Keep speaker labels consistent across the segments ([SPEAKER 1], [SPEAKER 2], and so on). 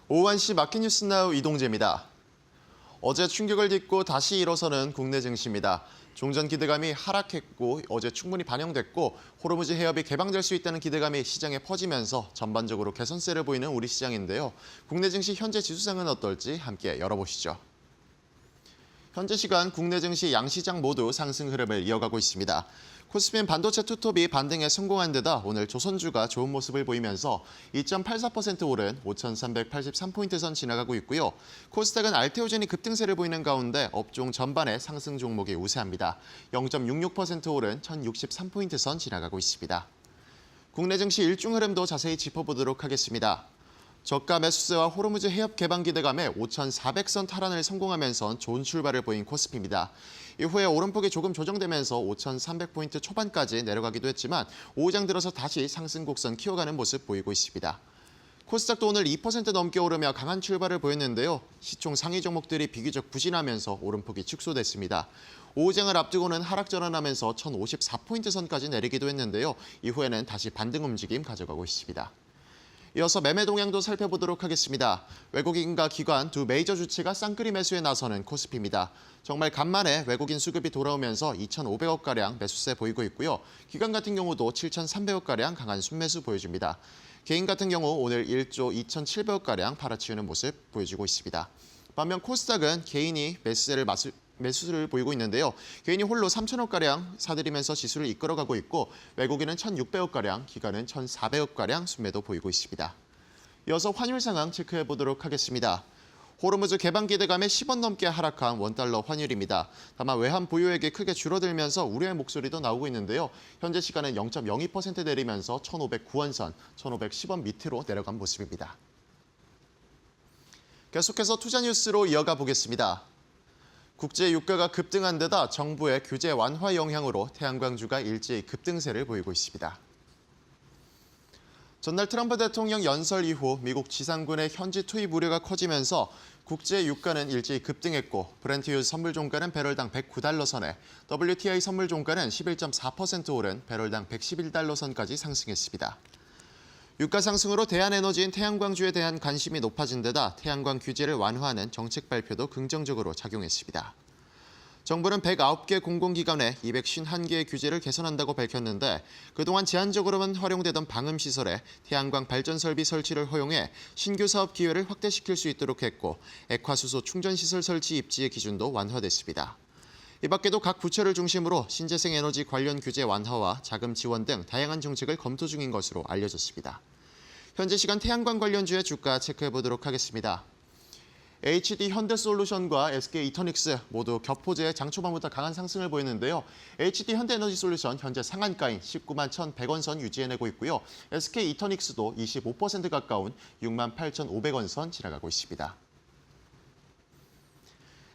[SPEAKER 1] 오후 1시 마켓뉴스나우 이동재입니다. 어제 충격을 딛고 다시 일어서는 국내 증시입니다. 종전 기대감이 하락했고 어제 충분히 반영됐고 호르무즈 해협이 개방될 수 있다는 기대감이 시장에 퍼지면서 전반적으로 개선세를 보이는 우리 시장인데요. 국내 증시 현재 지수상은 어떨지 함께 열어보시죠. 현재 시간 국내 증시 양시장 모두 상승 흐름을 이어가고 있습니다. 코스피는 반도체 투톱이 반등에 성공한 데다 오늘 조선주가 좋은 모습을 보이면서 2.84% 오른 5,383포인트 선 지나가고 있고요. 코스닥은 알테오젠이 급등세를 보이는 가운데 업종 전반의 상승 종목이 우세합니다. 0.66% 오른 1,063포인트 선 지나가고 있습니다. 국내 증시 일중 흐름도 자세히 짚어보도록 하겠습니다. 저가 매수세와 호르무즈 해협 개방 기대감에 5,400선 탈환을 성공하면서 좋은 출발을 보인 코스피입니다. 이후에 오름폭이 조금 조정되면서 5,300포인트 초반까지 내려가기도 했지만 오후장 들어서 다시 상승 곡선 키워가는 모습 보이고 있습니다. 코스닥도 오늘 2% 넘게 오르며 강한 출발을 보였는데요. 시총 상위 종목들이 비교적 부진하면서 오름폭이 축소됐습니다. 오후장을 앞두고는 하락 전환하면서 1,054포인트 선까지 내리기도 했는데요. 이후에는 다시 반등 움직임 가져가고 있습니다. 이어서 매매 동향도 살펴보도록 하겠습니다. 외국인과 기관 두 메이저 주체가 쌍끌이 매수에 나서는 코스피입니다. 정말 간만에 외국인 수급이 돌아오면서 2,500억가량 매수세 보이고 있고요. 기관 같은 경우도 7,300억가량 강한 순매수 보여줍니다. 개인 같은 경우 오늘 1조 2,700억가량 팔아치우는 모습 보여주고 있습니다. 반면 코스닥은 개인이 매수를 보이고 있는데요. 개인이 홀로 3천억가량 사들이면서 지수를 이끌어가고 있고 외국인은 1,600억가량, 기관은 1,400억가량 순매도 보이고 있습니다. 이어서 환율 상황 체크해보도록 하겠습니다. 호르무즈 개방 기대감에 10원 넘게 하락한 원달러 환율입니다. 다만 외환 보유액이 크게 줄어들면서 우려의 목소리도 나오고 있는데요. 현재 시간은 0.02% 내리면서 1,509원 선, 1,510원 밑으로 내려간 모습입니다. 계속해서 투자 뉴스로 이어가 보겠습니다. 국제 유가가 급등한 데다 정부의 규제 완화 영향으로 태양광주가 일제히 급등세를 보이고 있습니다. 전날 트럼프 대통령 연설 이후 미국 지상군의 현지 투입 우려가 커지면서 국제 유가는 일제히 급등했고 브렌트유 선물 종가는 배럴당 109달러 선에 WTI 선물 종가는 11.4% 오른 배럴당 111달러 선까지 상승했습니다. 유가 상승으로 대한에너지인 태양광주에 대한 관심이 높아진 데다 태양광 규제를 완화하는 정책 발표도 긍정적으로 작용했습니다. 정부는 109개 공공기관에 251개의 규제를 개선한다고 밝혔는데 그동안 제한적으로만 활용되던 방음시설에 태양광 발전 설비 설치를 허용해 신규 사업 기회를 확대시킬 수 있도록 했고 액화수소 충전시설 설치 입지의 기준도 완화됐습니다. 이 밖에도 각 부처를 중심으로 신재생 에너지 관련 규제 완화와 자금 지원 등 다양한 정책을 검토 중인 것으로 알려졌습니다. 현재 시간 태양광 관련주의 주가 체크해보도록 하겠습니다. HD 현대솔루션과 SK 이터닉스 모두 겹포제의 장 초반부터 강한 상승을 보이는데요. HD 현대에너지솔루션 현재 상한가인 19만 1,100원 선 유지해내고 있고요. SK 이터닉스도 25% 가까운 6만 8,500원 선 지나가고 있습니다.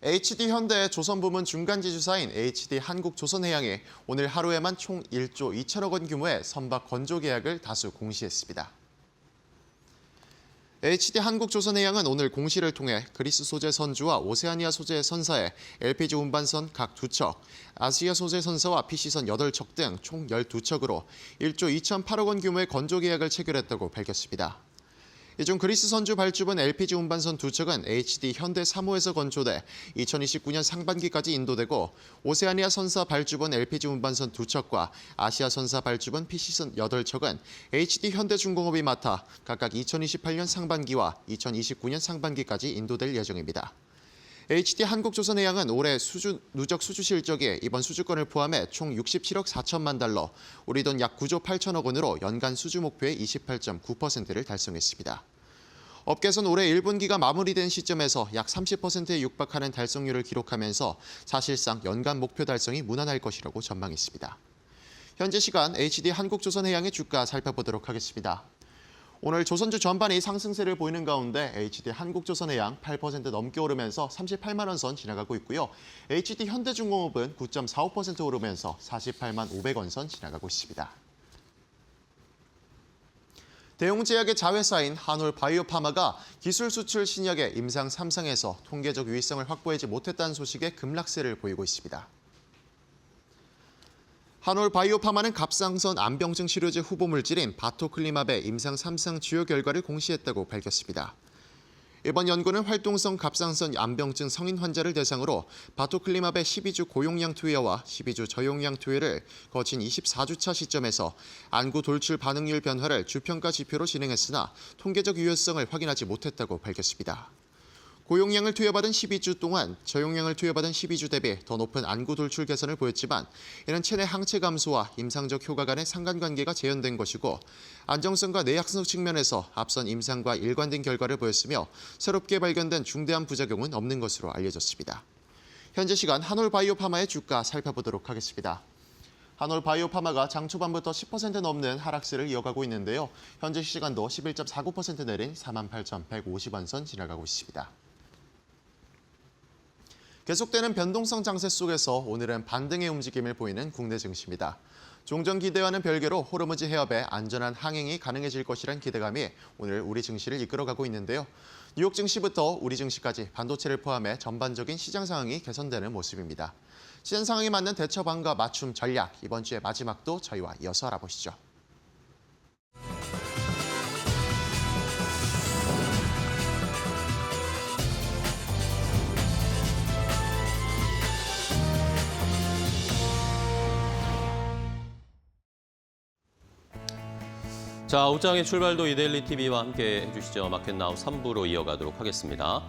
[SPEAKER 1] HD 현대의 조선부문 중간지주사인 HD 한국조선해양이 오늘 하루에만 총 1조 2천억 원 규모의 선박 건조 계약을 다수 공시했습니다. HD 한국조선해양은 오늘 공시를 통해 그리스 소재 선주와 오세아니아 소재 선사에 LPG 운반선 각 2척, 아시아 소재 선사와 PC선 8척 등 총 12척으로 1조 2,008억 원 규모의 건조 계약을 체결했다고 밝혔습니다. 이 중 그리스 선주 발주분 LPG 운반선 2척은 HD 현대 3호에서 건조돼 2029년 상반기까지 인도되고 오세아니아 선사 발주분 LPG 운반선 2척과 아시아 선사 발주분 PC선 8척은 HD 현대중공업이 맡아 각각 2028년 상반기와 2029년 상반기까지 인도될 예정입니다. HD 한국조선해양은 올해 누적 수주 실적이 이번 수주권을 포함해 총 67억 4천만 달러, 우리 돈 약 9조 8천억 원으로 연간 수주 목표의 28.9%를 달성했습니다. 업계에서는 올해 1분기가 마무리된 시점에서 약 30%에 육박하는 달성률을 기록하면서 사실상 연간 목표 달성이 무난할 것이라고 전망했습니다. 현재 시간 HD 한국조선해양의 주가 살펴보도록 하겠습니다. 오늘 조선주 전반이 상승세를 보이는 가운데 HD 한국조선해양 8% 넘게 오르면서 38만 원 선 지나가고 있고요. HD 현대중공업은 9.45% 오르면서 48만 500원 선 지나가고 있습니다. 대웅제약의 자회사인 한올바이오파마가 기술 수출 신약의 임상 3상에서 통계적 유의성을 확보하지 못했다는 소식에 급락세를 보이고 있습니다. 한올바이오파마는 갑상선 암병증 치료제 후보 물질인 바토클리맙의 임상 3상 주요 결과를 공시했다고 밝혔습니다. 이번 연구는 활동성 갑상선 암병증 성인 환자를 대상으로 바토클리맙의 12주 고용량 투여와 12주 저용량 투여를 거친 24주차 시점에서 안구 돌출 반응률 변화를 주평가 지표로 진행했으나 통계적 유효성을 확인하지 못했다고 밝혔습니다. 고용량을 투여받은 12주 동안 저용량을 투여받은 12주 대비 더 높은 안구 돌출 개선을 보였지만 이는 체내 항체 감소와 임상적 효과 간의 상관관계가 재현된 것이고 안정성과 내약성 측면에서 앞선 임상과 일관된 결과를 보였으며 새롭게 발견된 중대한 부작용은 없는 것으로 알려졌습니다. 현재 시간 한올바이오파마의 주가 살펴보도록 하겠습니다. 한올바이오파마가 장 초반부터 10% 넘는 하락세를 이어가고 있는데요. 현재 시간도 11.49% 내린 48,150원 선 지나가고 있습니다. 계속되는 변동성 장세 속에서 오늘은 반등의 움직임을 보이는 국내 증시입니다. 종전 기대와는 별개로 호르무즈 해협의 안전한 항행이 가능해질 것이란 기대감이 오늘 우리 증시를 이끌어가고 있는데요. 뉴욕 증시부터 우리 증시까지 반도체를 포함해 전반적인 시장 상황이 개선되는 모습입니다. 시장 상황에 맞는 대처 방과 맞춤 전략, 이번 주의 마지막도 저희와 이어서 알아보시죠.
[SPEAKER 2] 자, 옷장의 출발도 이데일리 TV와 함께 해주시죠. 마켓나우 3부로 이어가도록 하겠습니다.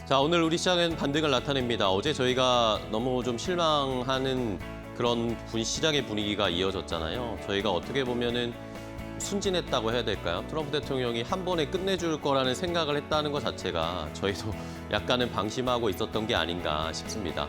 [SPEAKER 2] 자, 오늘 우리 시장은 반등을 나타냅니다. 어제 저희가 너무 좀 실망하는 그런 시장의 분위기가 이어졌잖아요. 저희가 어떻게 보면은 순진했다고 해야 될까요? 트럼프 대통령이 한 번에 끝내줄 거라는 생각을 했다는 것 자체가 저희도 약간은 방심하고 있었던 게 아닌가 싶습니다.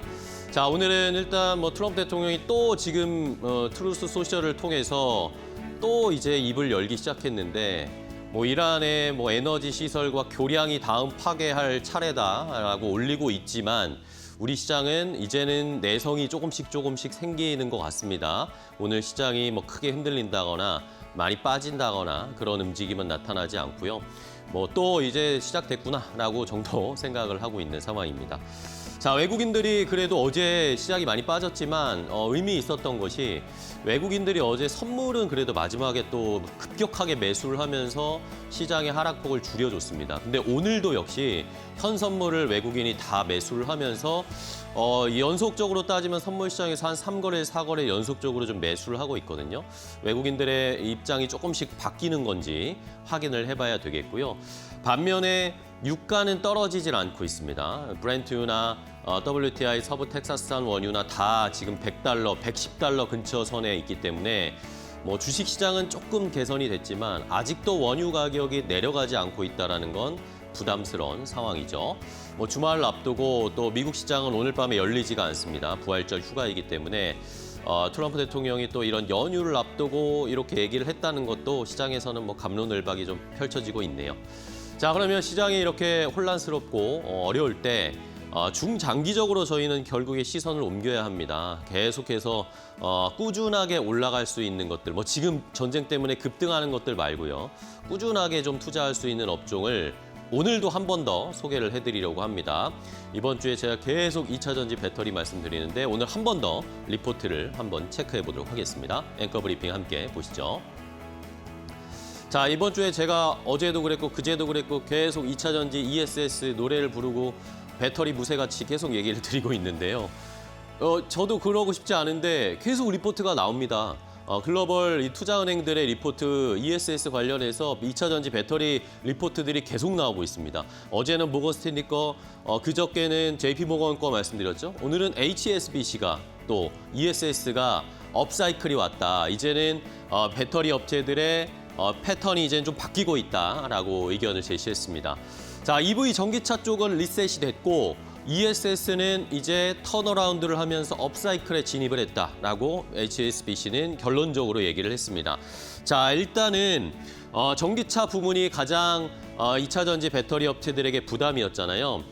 [SPEAKER 2] 자, 오늘은 일단 트럼프 대통령이 또 지금 트루스 소셜을 통해서 또 이제 입을 열기 시작했는데 이란의 에너지 시설과 교량이 다음 파괴할 차례다라고 올리고 있지만 우리 시장은 이제는 내성이 조금씩 생기는 것 같습니다. 오늘 시장이 크게 흔들린다거나 많이 빠진다거나 그런 움직임은 나타나지 않고요. 또 이제 시작됐구나라고 정도 생각을 하고 있는 상황입니다. 자, 외국인들이 그래도 어제 시장이 많이 빠졌지만 의미 있었던 것이 외국인들이 어제 선물은 그래도 마지막에 또 급격하게 매수를 하면서 시장의 하락폭을 줄여줬습니다. 근데 오늘도 역시 현 선물을 외국인이 다 매수를 하면서 연속적으로 따지면 선물 시장에서 한 3거래, 4거래 연속적으로 좀 매수를 하고 있거든요. 외국인들의 입장이 조금씩 바뀌는 건지 확인을 해봐야 되겠고요. 반면에 유가는 떨어지질 않고 있습니다. 브렌트유나 WTI 서부 텍사스산 원유나 다 지금 $100, $110 근처 선에 있기 때문에 주식시장은 조금 개선이 됐지만 아직도 원유 가격이 내려가지 않고 있다는 건 부담스러운 상황이죠. 주말을 앞두고 또 미국 시장은 오늘 밤에 열리지가 않습니다. 부활절 휴가이기 때문에 트럼프 대통령이 또 이런 연휴를 앞두고 이렇게 얘기를 했다는 것도 시장에서는 갑론을박이 좀 펼쳐지고 있네요. 자, 그러면 시장이 이렇게 혼란스럽고 어려울 때 중장기적으로 저희는 결국에 시선을 옮겨야 합니다. 계속해서 꾸준하게 올라갈 수 있는 것들, 지금 전쟁 때문에 급등하는 것들 말고요. 꾸준하게 좀 투자할 수 있는 업종을 오늘도 한 번 더 소개를 해드리려고 합니다. 이번 주에 제가 계속 2차전지 배터리 말씀드리는데 오늘 한 번 더 리포트를 한번 체크해 보도록 하겠습니다. 앵커 브리핑 함께 보시죠. 자, 이번 주에 제가 어제도 그랬고 그제도 그랬고 계속 2차전지 ESS 노래를 부르고 배터리 무쇠같이 계속 얘기를 드리고 있는데요. 저도 그러고 싶지 않은데 계속 리포트가 나옵니다. 글로벌 이 투자은행들의 리포트 ESS 관련해서 2차전지 배터리 리포트들이 계속 나오고 있습니다. 어제는 모건 스탠리 거, 그저께는 JP모건 거 말씀드렸죠. 오늘은 HSBC가 또 ESS가 업사이클이 왔다. 이제는 배터리 업체들의 패턴이 이제는 좀 바뀌고 있다라고 의견을 제시했습니다. 자, EV 전기차 쪽은 리셋이 됐고 ESS는 이제 턴어라운드를 하면서 업사이클에 진입을 했다라고 HSBC는 결론적으로 얘기를 했습니다. 자, 일단은 전기차 부문이 가장 2차 전지 배터리 업체들에게 부담이었잖아요.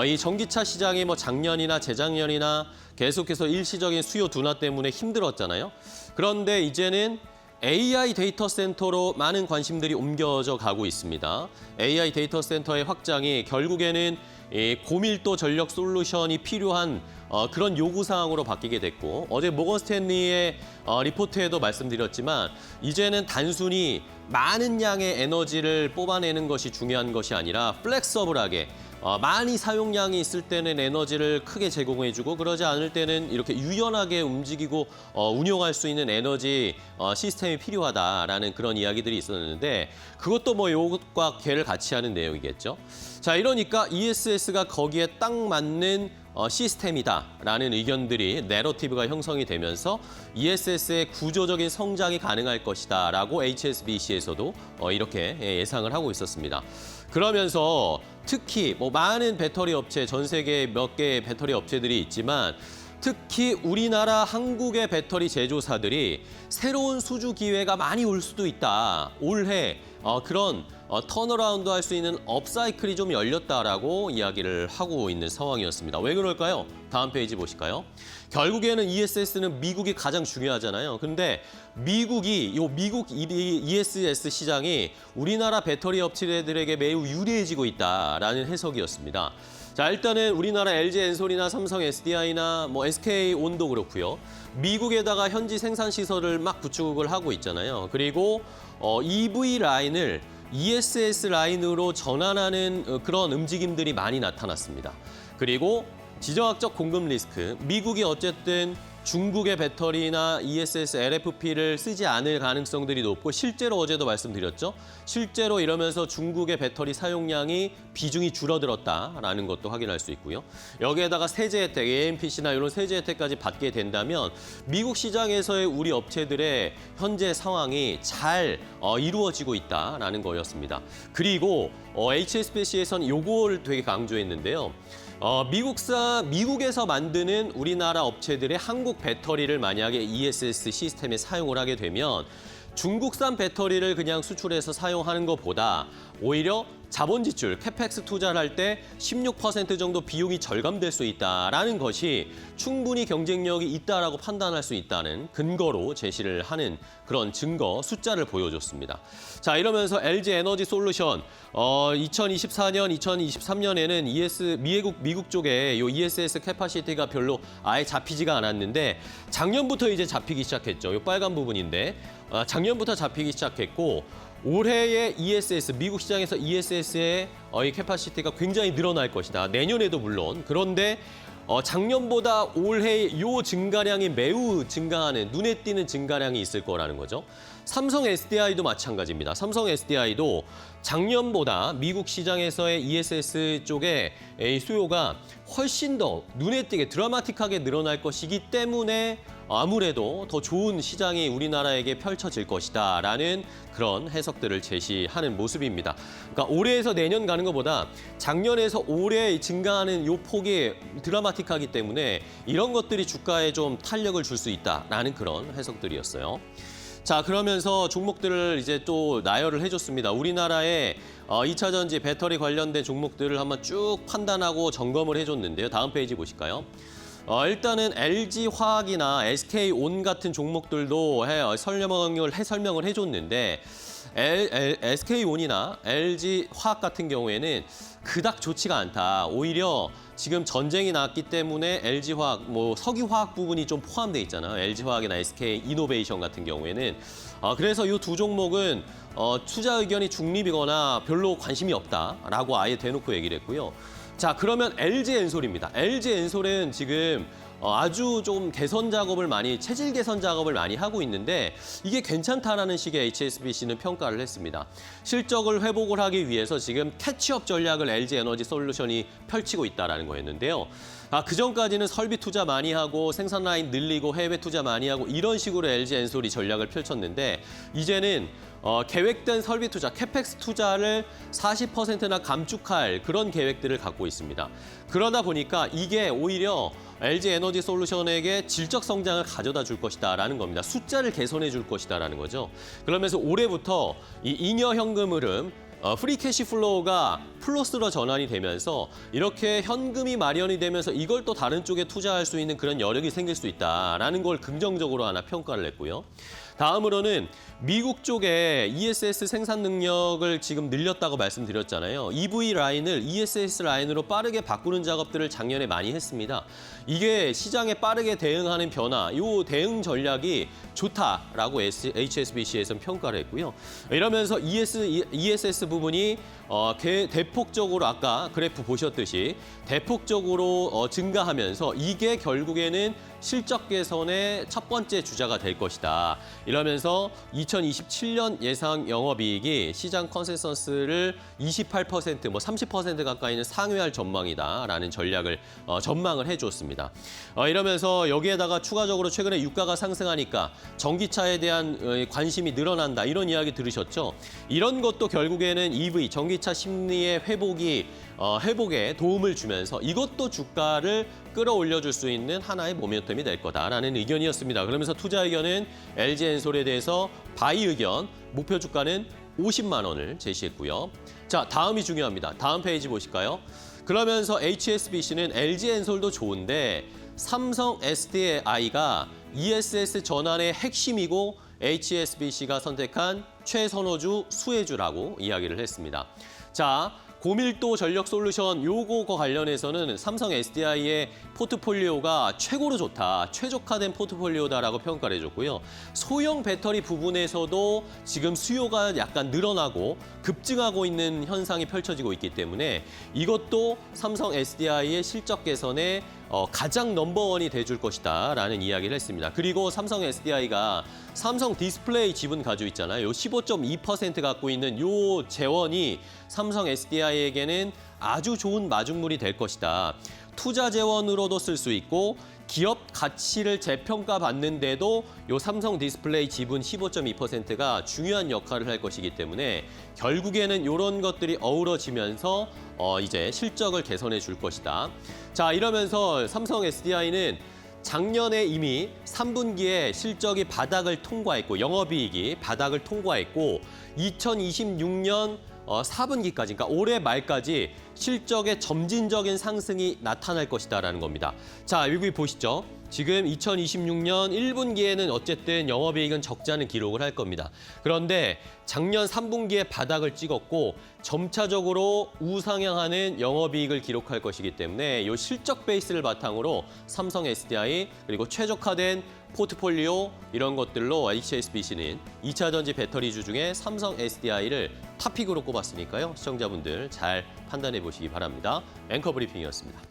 [SPEAKER 2] 이 전기차 시장이 작년이나 재작년이나 계속해서 일시적인 수요 둔화 때문에 힘들었잖아요. 그런데 이제는 AI 데이터 센터로 많은 관심들이 옮겨져 가고 있습니다. AI 데이터 센터의 확장이 결국에는 이 고밀도 전력 솔루션이 필요한 그런 요구사항으로 바뀌게 됐고, 어제 모건 스탠리의 리포트에도 말씀드렸지만 이제는 단순히 많은 양의 에너지를 뽑아내는 것이 중요한 것이 아니라 플렉서블하게 많이 사용량이 있을 때는 에너지를 크게 제공해주고, 그러지 않을 때는 이렇게 유연하게 움직이고 운용할 수 있는 에너지 시스템이 필요하다라는 그런 이야기들이 있었는데, 그것도 뭐 요것과 개를 같이 하는 내용이겠죠. 자, 이러니까 ESS가 거기에 딱 맞는 시스템이다라는 의견들이 내러티브가 형성이 되면서 ESS의 구조적인 성장이 가능할 것이다라고 HSBC에서도 이렇게 예상을 하고 있었습니다. 그러면서 특히 뭐 많은 배터리 업체, 전 세계 몇 개의 배터리 업체들이 있지만 특히 우리나라 한국의 배터리 제조사들이 새로운 수주 기회가 많이 올 수도 있다. 올해 그런 턴어라운드 할 수 있는 업사이클이 좀 열렸다라고 이야기를 하고 있는 상황이었습니다. 왜 그럴까요? 다음 페이지 보실까요? 결국에는 ESS는 미국이 가장 중요하잖아요. 근데 미국 ESS 시장이 우리나라 배터리 업체들에게 매우 유리해지고 있다라는 해석이었습니다. 자, 일단은 우리나라 LG 엔솔이나 삼성 SDI나 뭐 SK 온도 그렇고요. 미국에다가 현지 생산 시설을 막 구축을 하고 있잖아요. 그리고 EV 라인을 ESS 라인으로 전환하는 그런 움직임들이 많이 나타났습니다. 그리고 지정학적 공급 리스크, 미국이 어쨌든 중국의 배터리나 ESS, LFP를 쓰지 않을 가능성들이 높고, 실제로 어제도 말씀드렸죠. 실제로 이러면서 중국의 배터리 사용량이 비중이 줄어들었다라는 것도 확인할 수 있고요. 여기에다가 세제 혜택, AMPC나 이런 세제 혜택까지 받게 된다면 미국 시장에서의 우리 업체들의 현재 상황이 잘 이루어지고 있다라는 거였습니다. 그리고 HSBC에서는 요걸 되게 강조했는데요. 미국에서 만드는 우리나라 업체들의 한국 배터리를 만약에 ESS 시스템에 사용을 하게 되면 중국산 배터리를 그냥 수출해서 사용하는 것보다 오히려 자본 지출, 캐펙스 투자를 할 때 16% 정도 비용이 절감될 수 있다라는 것이 충분히 경쟁력이 있다라고 판단할 수 있다는 근거로 제시를 하는 그런 증거, 숫자를 보여줬습니다. 자, 이러면서 LG 에너지 솔루션 2024년, 2023년에는 미국 쪽에 요 ESS 캐파시티가 별로 아예 잡히지가 않았는데 작년부터 이제 잡히기 시작했죠. 요 빨간 부분인데 작년부터 잡히기 시작했고, 올해의 ESS, 미국 시장에서 ESS의 이 캐파시티가 굉장히 늘어날 것이다. 내년에도 물론. 그런데 작년보다 올해 요 증가량이 매우 증가하는, 눈에 띄는 증가량이 있을 거라는 거죠. 삼성 SDI도 마찬가지입니다. 삼성 SDI도 작년보다 미국 시장에서의 ESS 쪽의 수요가 훨씬 더 눈에 띄게 드라마틱하게 늘어날 것이기 때문에 아무래도 더 좋은 시장이 우리나라에게 펼쳐질 것이다라는 그런 해석들을 제시하는 모습입니다. 그러니까 올해에서 내년 가는 것보다 작년에서 올해 증가하는 요 폭이 드라마틱하기 때문에 이런 것들이 주가에 좀 탄력을 줄 수 있다라는 그런 해석들이었어요. 자, 그러면서 종목들을 이제 또 나열을 해줬습니다. 우리나라의 2차 전지 배터리 관련된 종목들을 한번 쭉 판단하고 점검을 해줬는데요. 다음 페이지 보실까요? 일단은 LG화학이나 SK온 같은 종목들도 설명을 해줬는데 SK온이나 LG화학 같은 경우에는 그닥 좋지가 않다. 오히려 지금 전쟁이 났기 때문에 LG화학, 석유화학 부분이 좀 포함되어 있잖아요. LG화학이나 SK이노베이션 같은 경우에는. 그래서 이 두 종목은 투자 의견이 중립이거나 별로 관심이 없다라고 아예 대놓고 얘기를 했고요. 자, 그러면 LG엔솔입니다. LG엔솔은 지금 아주 좀 체질 개선 작업을 많이 하고 있는데 이게 괜찮다라는 식의 HSBC는 평가를 했습니다. 실적을 회복을 하기 위해서 지금 캐치업 전략을 LG에너지 솔루션이 펼치고 있다는 거였는데요. 그전까지는 설비 투자 많이 하고 생산 라인 늘리고 해외 투자 많이 하고 이런 식으로 LG엔솔이 전략을 펼쳤는데 이제는 계획된 설비 투자, 캐펙스 투자를 40%나 감축할 그런 계획들을 갖고 있습니다. 그러다 보니까 이게 오히려 LG 에너지 솔루션에게 질적 성장을 가져다 줄 것이다라는 겁니다. 숫자를 개선해 줄 것이다라는 거죠. 그러면서 올해부터 이 잉여 현금 흐름, 프리 캐시 플로우가 플러스로 전환이 되면서 이렇게 현금이 마련이 되면서 이걸 또 다른 쪽에 투자할 수 있는 그런 여력이 생길 수 있다라는 걸 긍정적으로 하나 평가를 했고요. 다음으로는 미국 쪽에 ESS 생산 능력을 지금 늘렸다고 말씀드렸잖아요. EV 라인을 ESS 라인으로 빠르게 바꾸는 작업들을 작년에 많이 했습니다. 이게 시장에 빠르게 대응하는 변화, 이 대응 전략이 좋다라고 HSBC에서는 평가를 했고요. 이러면서 ESS 부분이 대폭적으로 아까 그래프 보셨듯이 대폭적으로 증가하면서 이게 결국에는 실적 개선의 첫 번째 주자가 될 것이다. 이러면서 2027년 예상 영업이익이 시장 컨센서스를 28%, 30% 가까이는 상회할 전망이다라는 전망을 해줬습니다. 이러면서 여기에다가 추가적으로 최근에 유가가 상승하니까 전기차에 대한 관심이 늘어난다 이런 이야기 들으셨죠? 이런 것도 결국에는 EV 전기차 심리의 회복에 도움을 주면서 이것도 주가를 끌어올려줄 수 있는 하나의 모멘텀이 될 거다라는 의견이었습니다. 그러면서 투자 의견은 LG엔솔에 대해서 바이 의견, 목표 주가는 50만 원을 제시했고요. 자, 다음이 중요합니다. 다음 페이지 보실까요? 그러면서 HSBC는 LG엔솔도 좋은데 삼성 SDI가 ESS 전환의 핵심이고 HSBC가 선택한 최선호주 수혜주라고 이야기를 했습니다. 자, 고밀도 전력 솔루션 요거과 관련해서는 삼성 SDI의 포트폴리오가 최고로 좋다, 최적화된 포트폴리오다라고 평가를 해줬고요. 소형 배터리 부분에서도 지금 수요가 약간 늘어나고 급증하고 있는 현상이 펼쳐지고 있기 때문에 이것도 삼성 SDI의 실적 개선에 가장 넘버원이 돼줄 것이다 라는 이야기를 했습니다. 그리고 삼성 SDI가 삼성 디스플레이 지분 가지고 있잖아요. 요 15.2% 갖고 있는 요 재원이 삼성 SDI에게는 아주 좋은 마중물이 될 것이다. 투자 재원으로도 쓸 수 있고 기업 가치를 재평가받는데도 요 삼성 디스플레이 지분 15.2%가 중요한 역할을 할 것이기 때문에 결국에는 이런 것들이 어우러지면서 이제 실적을 개선해 줄 것이다. 자, 이러면서 삼성 SDI는 작년에 이미 3분기에 실적이 바닥을 통과했고 영업이익이 바닥을 통과했고 2026년 4분기까지, 그러니까 올해 말까지 실적의 점진적인 상승이 나타날 것이다라는 겁니다. 자, 여기 보시죠. 지금 2026년 1분기에는 어쨌든 영업이익은 적자는 기록을 할 겁니다. 그런데 작년 3분기에 바닥을 찍었고 점차적으로 우상향하는 영업이익을 기록할 것이기 때문에 이 실적 베이스를 바탕으로 삼성 SDI 그리고 최적화된 포트폴리오 이런 것들로 HSBC는 2차 전지 배터리주 중에 삼성 SDI를 탑픽으로 꼽았으니까요. 시청자분들 잘 판단해 보시기 바랍니다. 앵커 브리핑이었습니다.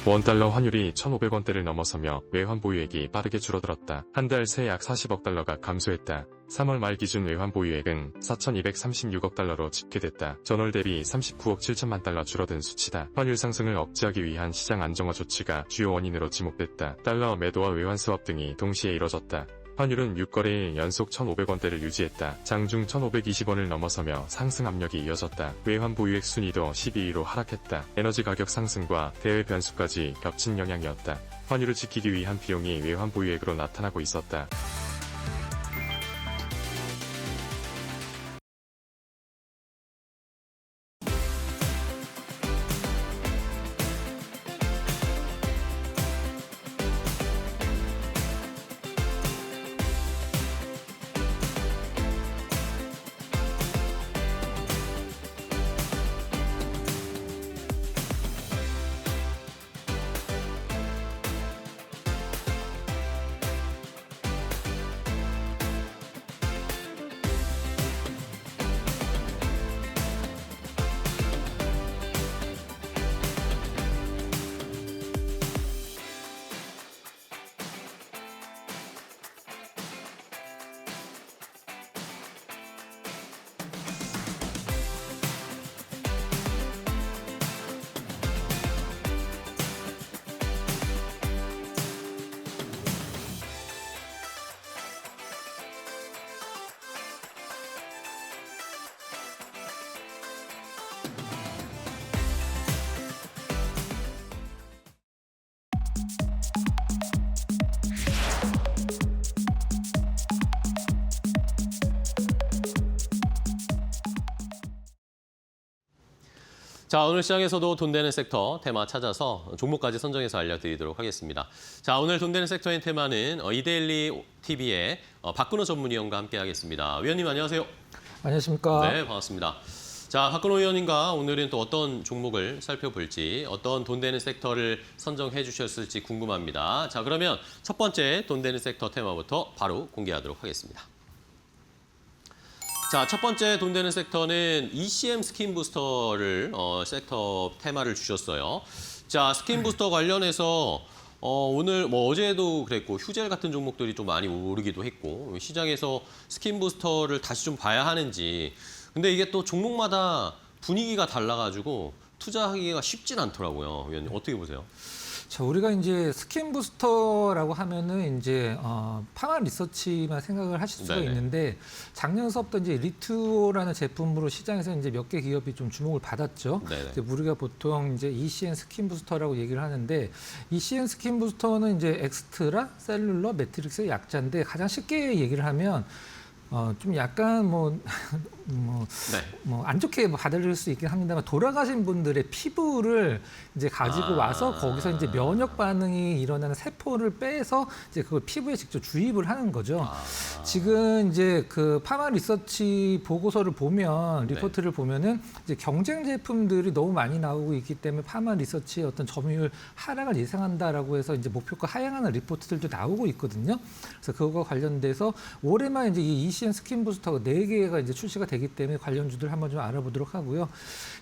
[SPEAKER 3] 원달러 환율이 1,500원대를 넘어서며 외환 보유액이 빠르게 줄어들었다. 한 달 새 약 40억 달러가 감소했다. 3월 말 기준 외환 보유액은 4,236억 달러로 집계됐다. 전월 대비 39억 7천만 달러 줄어든 수치다. 환율 상승을 억제하기 위한 시장 안정화 조치가 주요 원인으로 지목됐다. 달러 매도와 외환 스왑 등이 동시에 이뤄졌다. 환율은 6거래일 연속 1,500원대를 유지했다. 장중 1,520원을 넘어서며 상승 압력이 이어졌다. 외환 보유액 순위도 12위로 하락했다. 에너지 가격 상승과 대외 변수까지 겹친 영향이었다. 환율을 지키기 위한 비용이 외환 보유액으로 나타나고 있었다.
[SPEAKER 2] 자, 오늘 시장에서도 돈 되는 섹터 테마 찾아서 종목까지 선정해서 알려드리도록 하겠습니다. 자, 오늘 돈 되는 섹터의 테마는 이데일리 TV의 박근호 전문위원과 함께하겠습니다. 위원님 안녕하세요.
[SPEAKER 4] 안녕하십니까.
[SPEAKER 2] 네, 반갑습니다. 자, 박근호 위원님과 오늘은 또 어떤 종목을 살펴볼지, 어떤 돈 되는 섹터를 선정해 주셨을지 궁금합니다. 자, 그러면 첫 번째 돈 되는 섹터 테마부터 바로 공개하도록 하겠습니다. 자, 첫 번째 돈 되는 섹터는 ECM 스킨 부스터를 섹터 테마를 주셨어요. 자, 스킨 부스터 관련해서 오늘 뭐 어제도 그랬고 휴젤 같은 종목들이 좀 많이 오르기도 했고 시장에서 스킨 부스터를 다시 좀 봐야 하는지. 근데 이게 또 종목마다 분위기가 달라가지고 투자하기가 쉽진 않더라고요. 위원님 어떻게 보세요?
[SPEAKER 4] 자, 우리가 이제 스킨 부스터라고 하면은 이제 파마 리서치만 생각을 하실 수가
[SPEAKER 2] 네네.
[SPEAKER 4] 있는데 작년서부터 이제 리투오라는 제품으로 시장에서 이제 몇 개 기업이 좀 주목을 받았죠.
[SPEAKER 2] 네네.
[SPEAKER 4] 이제 우리가 보통 이제 ECN 스킨 부스터라고 얘기를 하는데 ECN 스킨 부스터는 이제 엑스트라 셀룰러 매트릭스의 약자인데 가장 쉽게 얘기를 하면 좀 약간
[SPEAKER 2] 네.
[SPEAKER 4] 안 좋게 받아들일 수 있긴 합니다만 돌아가신 분들의 피부를 이제 가지고 와서 거기서 이제 면역 반응이 일어나는 세포를 빼서 이제 그걸 피부에 직접 주입을 하는 거죠. 지금 이제 그 파마 리서치 보고서를 보면 리포트를 보면은 이제 경쟁 제품들이 너무 많이 나오고 있기 때문에 파마 리서치의 어떤 점유율 하락을 예상한다라고 해서 이제 목표가 하향하는 리포트들도 나오고 있거든요. 그래서 그거와 관련돼서 올해만 이제 이 ECN 스킨 부스터가 4개가 이제 출시가 되기 때문에 관련주들 한번 좀 알아보도록 하고요.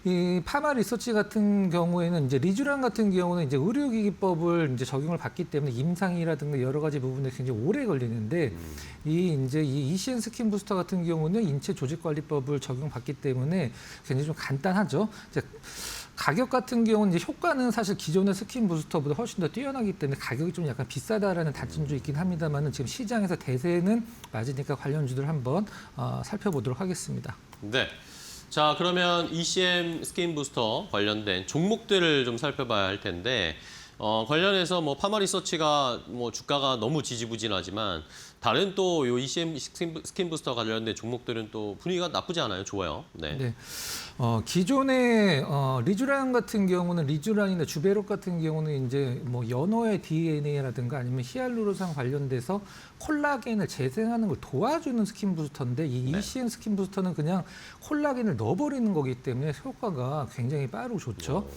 [SPEAKER 4] 이 파마 리서치 같은 경우에는 이제 리쥬란 같은 경우는 이제 의료기기법을 이제 적용을 받기 때문에 임상이라든가 여러 가지 부분에 굉장히 오래 걸리는데 이 ECN 스킨 부스터 같은 경우는 인체 조직관리법을 적용받기 때문에 굉장히 좀 간단하죠. 이제 가격 같은 경우는 이제 효과는 사실 기존의 스킨 부스터보다 훨씬 더 뛰어나기 때문에 가격이 좀 약간 비싸다라는 단점도 있긴 합니다만은 지금 시장에서 대세는 맞으니까 관련주들 한번 살펴보도록 하겠습니다.
[SPEAKER 2] 네. 자, 그러면 ECM 스킨 부스터 관련된 종목들을 좀 살펴봐야 할 텐데 관련해서 뭐 파마 리서치가 뭐 주가가 너무 지지부진하지만 다른 또 요 ECM 스킨 부스터 관련된 종목들은 또 분위기가 나쁘지 않아요. 좋아요. 네.
[SPEAKER 4] 네. 기존의 리쥬란 같은 경우는 리쥬란이나 주베롯 같은 경우는 이제 뭐 연어의 DNA라든가 아니면 히알루론산 관련돼서 콜라겐을 재생하는 걸 도와주는 스킨 부스터인데 이 ECM 스킨 부스터는 그냥 콜라겐을 넣어버리는 거기 때문에 효과가 굉장히 빠르고 좋죠.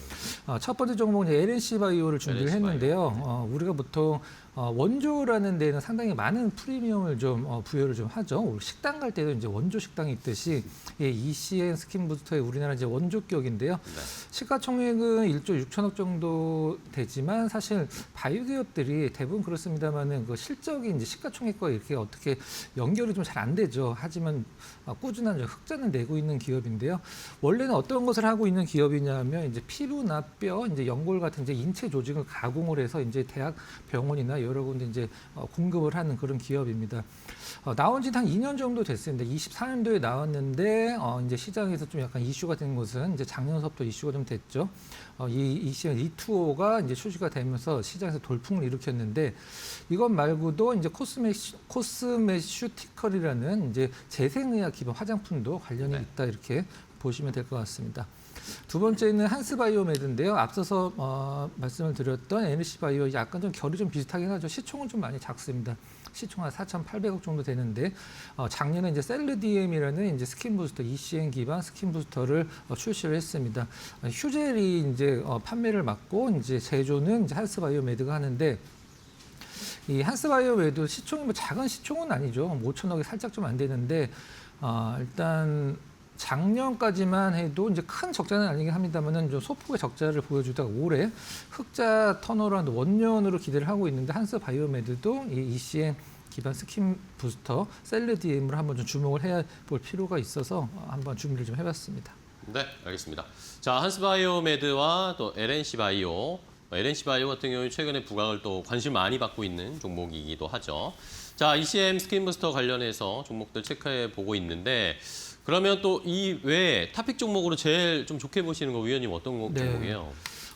[SPEAKER 4] 첫 번째 종목은 LNC 바이오를 준비를
[SPEAKER 2] LNC
[SPEAKER 4] 했는데요. 우리가 보통 원조라는 데는 상당히 많은 프리미엄을 좀 부여를 좀 하죠. 식당 갈 때도 이제 원조 식당이 있듯이 이 ECN 스킨 부스터의 우리나라 이제 원조격인데요.
[SPEAKER 2] 네.
[SPEAKER 4] 시가총액은 1조 6천억 정도 되지만 사실 바이오 기업들이 대부분 그렇습니다만은 그 실적이 이제 시가총액과 이렇게 어떻게 연결이 좀 잘 안 되죠. 하지만 꾸준한 흑자는 내고 있는 기업인데요. 원래는 어떤 것을 하고 있는 기업이냐면 이제 피부나 뼈, 이제 연골 같은 이제 인체 조직을 가공을 해서 이제 대학, 병원이나 여러 군데 이제 공급을 하는 그런 기업입니다. 나온 지 한 2년 정도 됐습니다. 24년도에 나왔는데 이제 시장에서 좀 약간 이슈가 된 것은 이제 작년서부터 이슈가 좀 됐죠. 이 ECN 리투오가 이제 출시가 되면서 시장에서 돌풍을 일으켰는데 이것 말고도 이제 코스메슈티컬이라는 이제 재생의학 기반 화장품도 관련이 있다 이렇게 보시면 될 것 같습니다. 두 번째는 한스바이오메드인데요. 앞서서 말씀을 드렸던 NC바이오 약간 좀 결이 좀 비슷하긴 하죠. 시총은 좀 많이 작습니다. 시총 한 4,800억 정도 되는데 작년에 이제 셀르디엠이라는 이제 스킨 부스터 ECN 기반 스킨 부스터를 출시를 했습니다. 휴젤이 이제 판매를 맡고 이제 제조는 이제 한스바이오메드가 하는데 이 한스바이오메드 시총이 뭐 작은 시총은 아니죠. 5천억이 살짝 좀 안 되는데 일단 작년까지만 해도 이제 큰 적자는 아니긴 합니다만은 좀 소폭의 적자를 보여주다가 올해 흑자 턴어라운드 원년으로 기대를 하고 있는데 한스바이오메드도 이 ECN 기반 스킨 부스터 셀르디엠을 한번 좀 주목을 해야 볼 필요가 있어서 한번 준비를 좀 해봤습니다.
[SPEAKER 2] 네, 알겠습니다. 자, 한스바이오메드와 또 LNC 바이오 같은 경우는 최근에 부각을 또 관심 많이 받고 있는 종목이기도 하죠. 자, ECM 스킨 부스터 관련해서 종목들 체크해 보고 있는데 그러면 또 이 외에 탑픽 종목으로 제일 좀 좋게 보시는 거 위원님 어떤 종목이에요?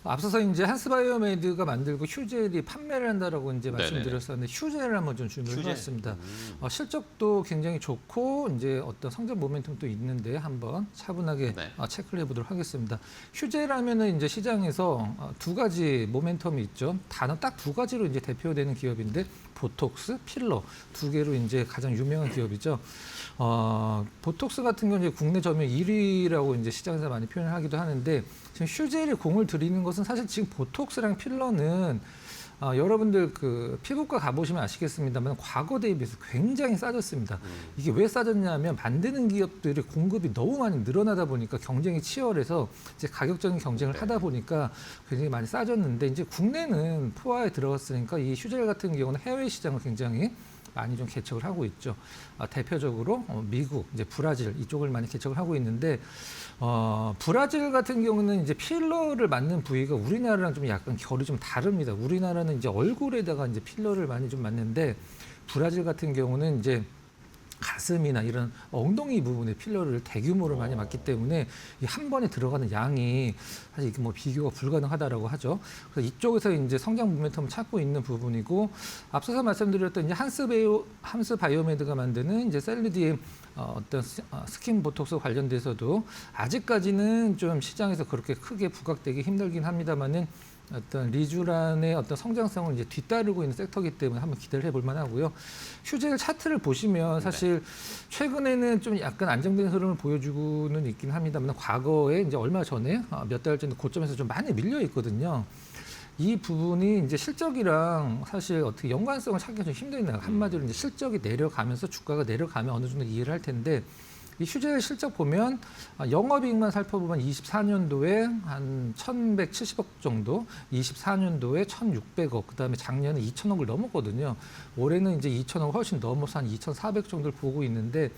[SPEAKER 4] 앞서서 이제 한스바이오메드가 만들고 휴젤이 판매를 한다라고 이제
[SPEAKER 2] 네네네.
[SPEAKER 4] 말씀드렸었는데 휴젤을 한번 좀 준비를
[SPEAKER 2] 휴젤?
[SPEAKER 4] 해봤습니다. 실적도 굉장히 좋고 이제 어떤 성장 모멘텀도 있는데 한번 차분하게
[SPEAKER 2] 네.
[SPEAKER 4] 체크를 해보도록 하겠습니다. 휴젤하면은 이제 시장에서 두 가지 모멘텀이 있죠. 단어 딱 두 가지로 이제 대표되는 기업인데 보톡스, 필러 두 개로 이제 가장 유명한 기업이죠. 보톡스 같은 경우는 이제 국내 점유율 1위라고 이제 시장에서 많이 표현을 하기도 하는데 지금 휴젤에 공을 들이는 것은 사실 지금 보톡스랑 필러는 여러분들 그 피부과 가보시면 아시겠습니다만 과거 대비해서 굉장히 싸졌습니다. 이게 왜 싸졌냐면 만드는 기업들이 공급이 너무 많이 늘어나다 보니까 경쟁이 치열해서 이제 가격적인 경쟁을 하다 보니까 굉장히 많이 싸졌는데 이제 국내는 포화에 들어갔으니까 이 휴젤 같은 경우는 해외 시장을 굉장히 많이 좀 개척을 하고 있죠. 대표적으로 미국, 이제 브라질 이쪽을 많이 개척을 하고 있는데 브라질 같은 경우는 이제 필러를 맞는 부위가 우리나라랑 좀 약간 결이 좀 다릅니다. 우리나라는 이제 얼굴에다가 이제 필러를 많이 좀 맞는데 브라질 같은 경우는 이제 가슴이나 이런 엉덩이 부분에 필러를 대규모로 많이 맞기 때문에 이 한 번에 들어가는 양이 사실 이게 뭐 비교가 불가능하다라고 하죠. 그래서 이쪽에서 이제 성장 모멘텀을 찾고 있는 부분이고 앞서서 말씀드렸던 이제 한스바이오메드가 만드는 이제 셀리디의 어떤 스킨 보톡스 관련돼서도 아직까지는 좀 시장에서 그렇게 크게 부각되기 힘들긴 합니다만은 어떤 리쥬란의 어떤 성장성을 이제 뒤따르고 있는 섹터이기 때문에 한번 기대를 해볼 만하고요. 휴젤 차트를 보시면 사실 최근에는 좀 약간 안정된 흐름을 보여주고는 있긴 합니다만 과거에 이제 얼마 전에 몇 달 전에 고점에서 좀 많이 밀려 있거든요. 이 부분이 이제 실적이랑 사실 어떻게 연관성을 찾기가 좀 힘드네요. 한마디로 이제 실적이 내려가면서 주가가 내려가면 어느 정도 이해를 할 텐데 이 휴젤 실적 보면 영업이익만 살펴보면 24년도에 한 1,170억 정도, 24년도에 1,600억, 그다음에 작년에 2,000억을 넘었거든요. 올해는 이제 2,000억 훨씬 넘어서 한 2,400 정도를 보고 있는데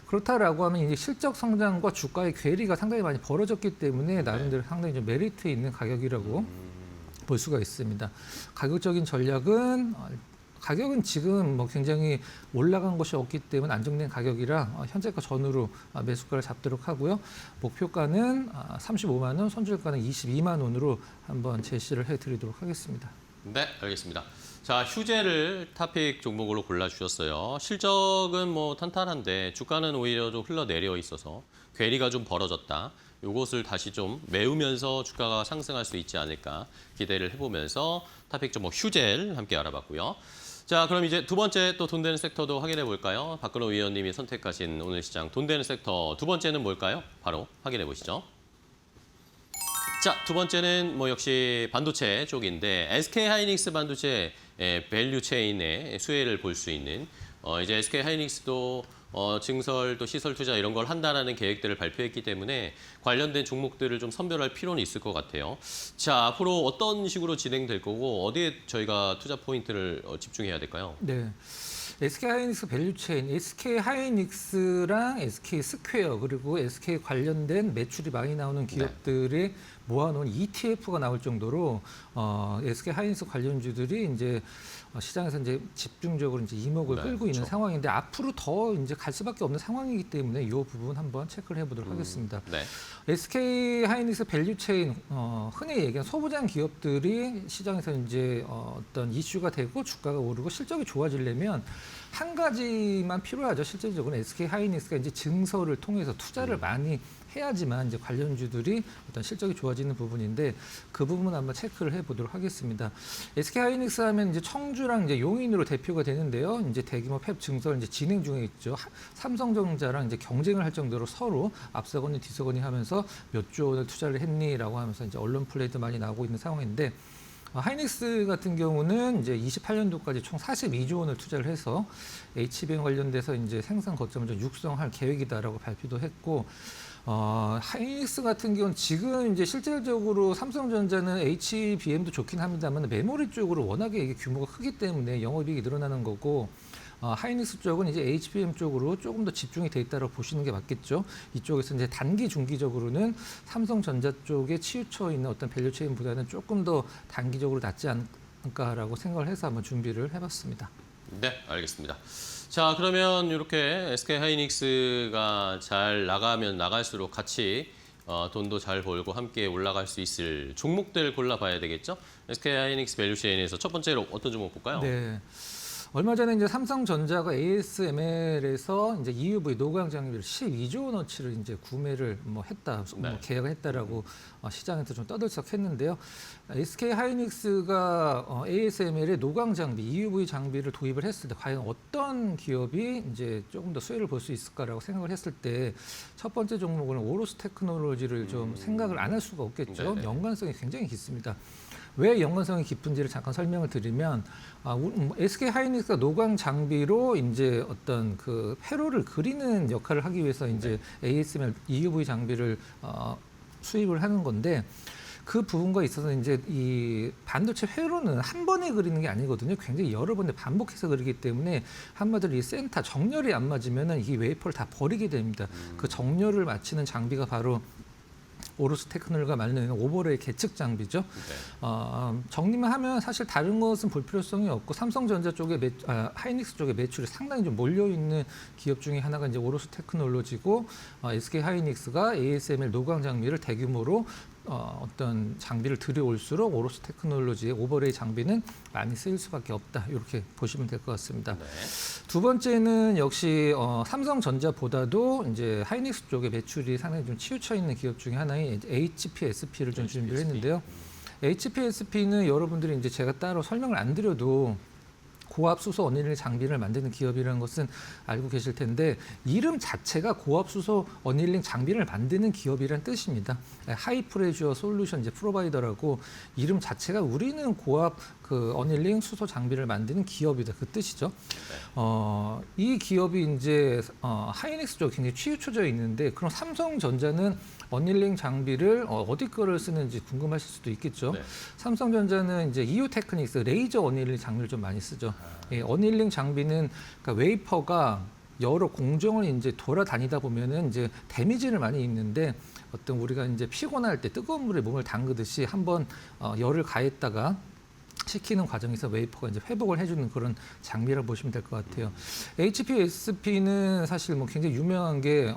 [SPEAKER 4] 그렇다라고 하면 이제 실적 성장과 주가의 괴리가 상당히 많이 벌어졌기 때문에 나름대로 상당히 좀 메리트 있는 가격이라고 볼 수가 있습니다. 가격적인 전략은 가격은 지금 뭐 굉장히 올라간 것이 없기 때문에 안정된 가격이라 현재가 전후로 매수가를 잡도록 하고요. 목표가는 35만 원, 손절가는 22만 원으로 한번 제시를 해드리도록 하겠습니다.
[SPEAKER 2] 네, 알겠습니다. 자, 휴젤을 토픽 종목으로 골라주셨어요. 실적은 뭐 탄탄한데 주가는 오히려 좀 흘러내려 있어서 괴리가 좀 벌어졌다. 이것을 다시 좀 메우면서 주가가 상승할 수 있지 않을까 기대를 해보면서 토픽 종목 휴젤 함께 알아봤고요. 자, 그럼 이제 두 번째 또 돈 되는 섹터도 확인해 볼까요? 박근호 위원님이 선택하신 오늘 시장 돈 되는 섹터 두 번째는 뭘까요? 바로 확인해 보시죠. 자, 두 번째는 뭐 역시 반도체 쪽인데 SK하이닉스 반도체 밸류 체인의 수혜를 볼 수 있는 이제 SK하이닉스도 증설 또 시설 투자 이런 걸 한다라는 계획들을 발표했기 때문에 관련된 종목들을 좀 선별할 필요는 있을 것 같아요. 자, 앞으로 어떤 식으로 진행될 거고 어디에 저희가 투자 포인트를 집중해야 될까요?
[SPEAKER 4] 네. SK하이닉스 밸류체인, SK하이닉스랑 SK스퀘어 그리고 SK 관련된 매출이 많이 나오는 기업들의 모아놓은 ETF가 나올 정도로 SK하이닉스 관련주들이 이제 시장에서 이제 집중적으로 이제 이목을 끌고 있는 상황인데 앞으로 더 이제 갈 수밖에 없는 상황이기 때문에 이 부분 한번 체크를 해보도록 하겠습니다.
[SPEAKER 2] 네.
[SPEAKER 4] SK하이닉스 밸류체인 흔히 얘기하는 소부장 기업들이 시장에서 이제 어떤 이슈가 되고 주가가 오르고 실적이 좋아지려면 한 가지만 필요하죠. 실질적으로 SK하이닉스가 이제 증설을 통해서 투자를 많이 해야지만 이제 관련주들이 어떤 실적이 좋아지는 부분인데 그 부분 한번 체크를 해보도록 하겠습니다. SK하이닉스 하면 이제 청주랑 이제 용인으로 대표가 되는데요. 이제 대규모 팹 증설 이제 진행 중에 있죠. 삼성전자랑 이제 경쟁을 할 정도로 서로 앞서거니 뒤서거니 하면서 몇 조 원을 투자를 했니라고 하면서 이제 언론 플레이도 많이 나오고 있는 상황인데. 하이닉스 같은 경우는 이제 28년도까지 총 42조 원을 투자를 해서 HBM 관련돼서 이제 생산 거점을 좀 육성할 계획이다라고 발표도 했고, 하이닉스 같은 경우는 지금 이제 실질적으로 삼성전자는 HBM도 좋긴 합니다만 메모리 쪽으로 워낙에 이게 규모가 크기 때문에 영업이익이 늘어나는 거고. 하이닉스 쪽은 이제 HBM 쪽으로 조금 더 집중이 돼 있다고 보시는 게 맞겠죠. 이쪽에서 이제 단기 중기적으로는 삼성전자 쪽에 치우쳐 있는 어떤 밸류체인보다는 조금 더 단기적으로 낫지 않을까라고 생각을 해서 한번 준비를 해봤습니다.
[SPEAKER 2] 네, 알겠습니다. 자, 그러면 이렇게 SK하이닉스가 잘 나가면 나갈수록 같이 돈도 잘 벌고 함께 올라갈 수 있을 종목들 골라봐야 되겠죠? SK하이닉스 밸류체인에서 첫 번째로 어떤 종목 볼까요?
[SPEAKER 4] 네. 얼마 전에 이제 삼성전자가 ASML에서 이제 EUV 노광 장비를 12조 원어치를 이제 구매를 했다,
[SPEAKER 2] 네.
[SPEAKER 4] 계약을 했다라고 시장에서 좀 떠들썩했는데요. SK 하이닉스가 ASML의 노광 장비, EUV 장비를 도입을 했을 때 과연 어떤 기업이 이제 조금 더 수혜를 볼 수 있을까라고 생각을 했을 때 첫 번째 종목은 오로스 테크놀로지를 좀 생각을 안 할 수가 없겠죠.
[SPEAKER 2] 네네.
[SPEAKER 4] 연관성이 굉장히 깊습니다. 왜 연관성이 깊은지를 잠깐 설명을 드리면 SK 하이닉스가 노광 장비로 이제 어떤 그 회로를 그리는 역할을 하기 위해서 이제 ASML EUV 장비를 수입을 하는 건데 그 부분과 있어서 이제 이 반도체 회로는 한 번에 그리는 게 아니거든요. 굉장히 여러 번에 반복해서 그리기 때문에 한마디로 이 센터 정렬이 안 맞으면은 이 웨이퍼를 다 버리게 됩니다. 그 정렬을 맞추는 장비가 바로 오로스 테크놀로지가 만드는 오버레이 계측 장비죠. 정리만 하면 사실 다른 것은 볼 필요성이 없고 삼성전자 쪽에 하이닉스 쪽에 매출이 상당히 좀 몰려 있는 기업 중에 하나가 이제 오로스 테크놀로지고 SK 하이닉스가 ASML 노광 장비를 대규모로 어떤 장비를 들여올수록 오로스 테크놀로지의 오버레이 장비는 많이 쓰일 수밖에 없다. 이렇게 보시면 될 것 같습니다.
[SPEAKER 2] 네.
[SPEAKER 4] 두 번째는 역시 삼성전자보다도 이제 하이닉스 쪽의 매출이 상당히 좀 치우쳐 있는 기업 중에 하나인 HPSP를 좀 준비를 했는데요. HPSP는 여러분들이 이제 제가 따로 설명을 안 드려도 고압 수소 어닐링 장비를 만드는 기업이라는 것은 알고 계실 텐데 이름 자체가 고압 수소 어닐링 장비를 만드는 기업이라는 뜻입니다. 하이 프레셔 솔루션 이제 프로바이더라고 이름 자체가 우리는 고압 그 어닐링 수소 장비를 만드는 기업이다 그 뜻이죠. 이 기업이 이제 하이닉스 쪽에 굉장히 치우쳐져 있는데 그럼 삼성전자는 어닐링 장비를 어디 거를 쓰는지 궁금하실 수도 있겠죠.
[SPEAKER 2] 네.
[SPEAKER 4] 삼성전자는 이제 EU 테크닉스 레이저 어닐링 장비를 좀 많이 쓰죠. 예, 어닐링 장비는 그러니까 웨이퍼가 여러 공정을 이제 돌아다니다 보면은 이제 데미지를 많이 입는데 어떤 우리가 이제 피곤할 때 뜨거운 물에 몸을 담그듯이 한번 열을 가했다가 식히는 과정에서 웨이퍼가 이제 회복을 해주는 그런 장비라고 보시면 될 것 같아요. HPSP는 사실 뭐 굉장히 유명한 게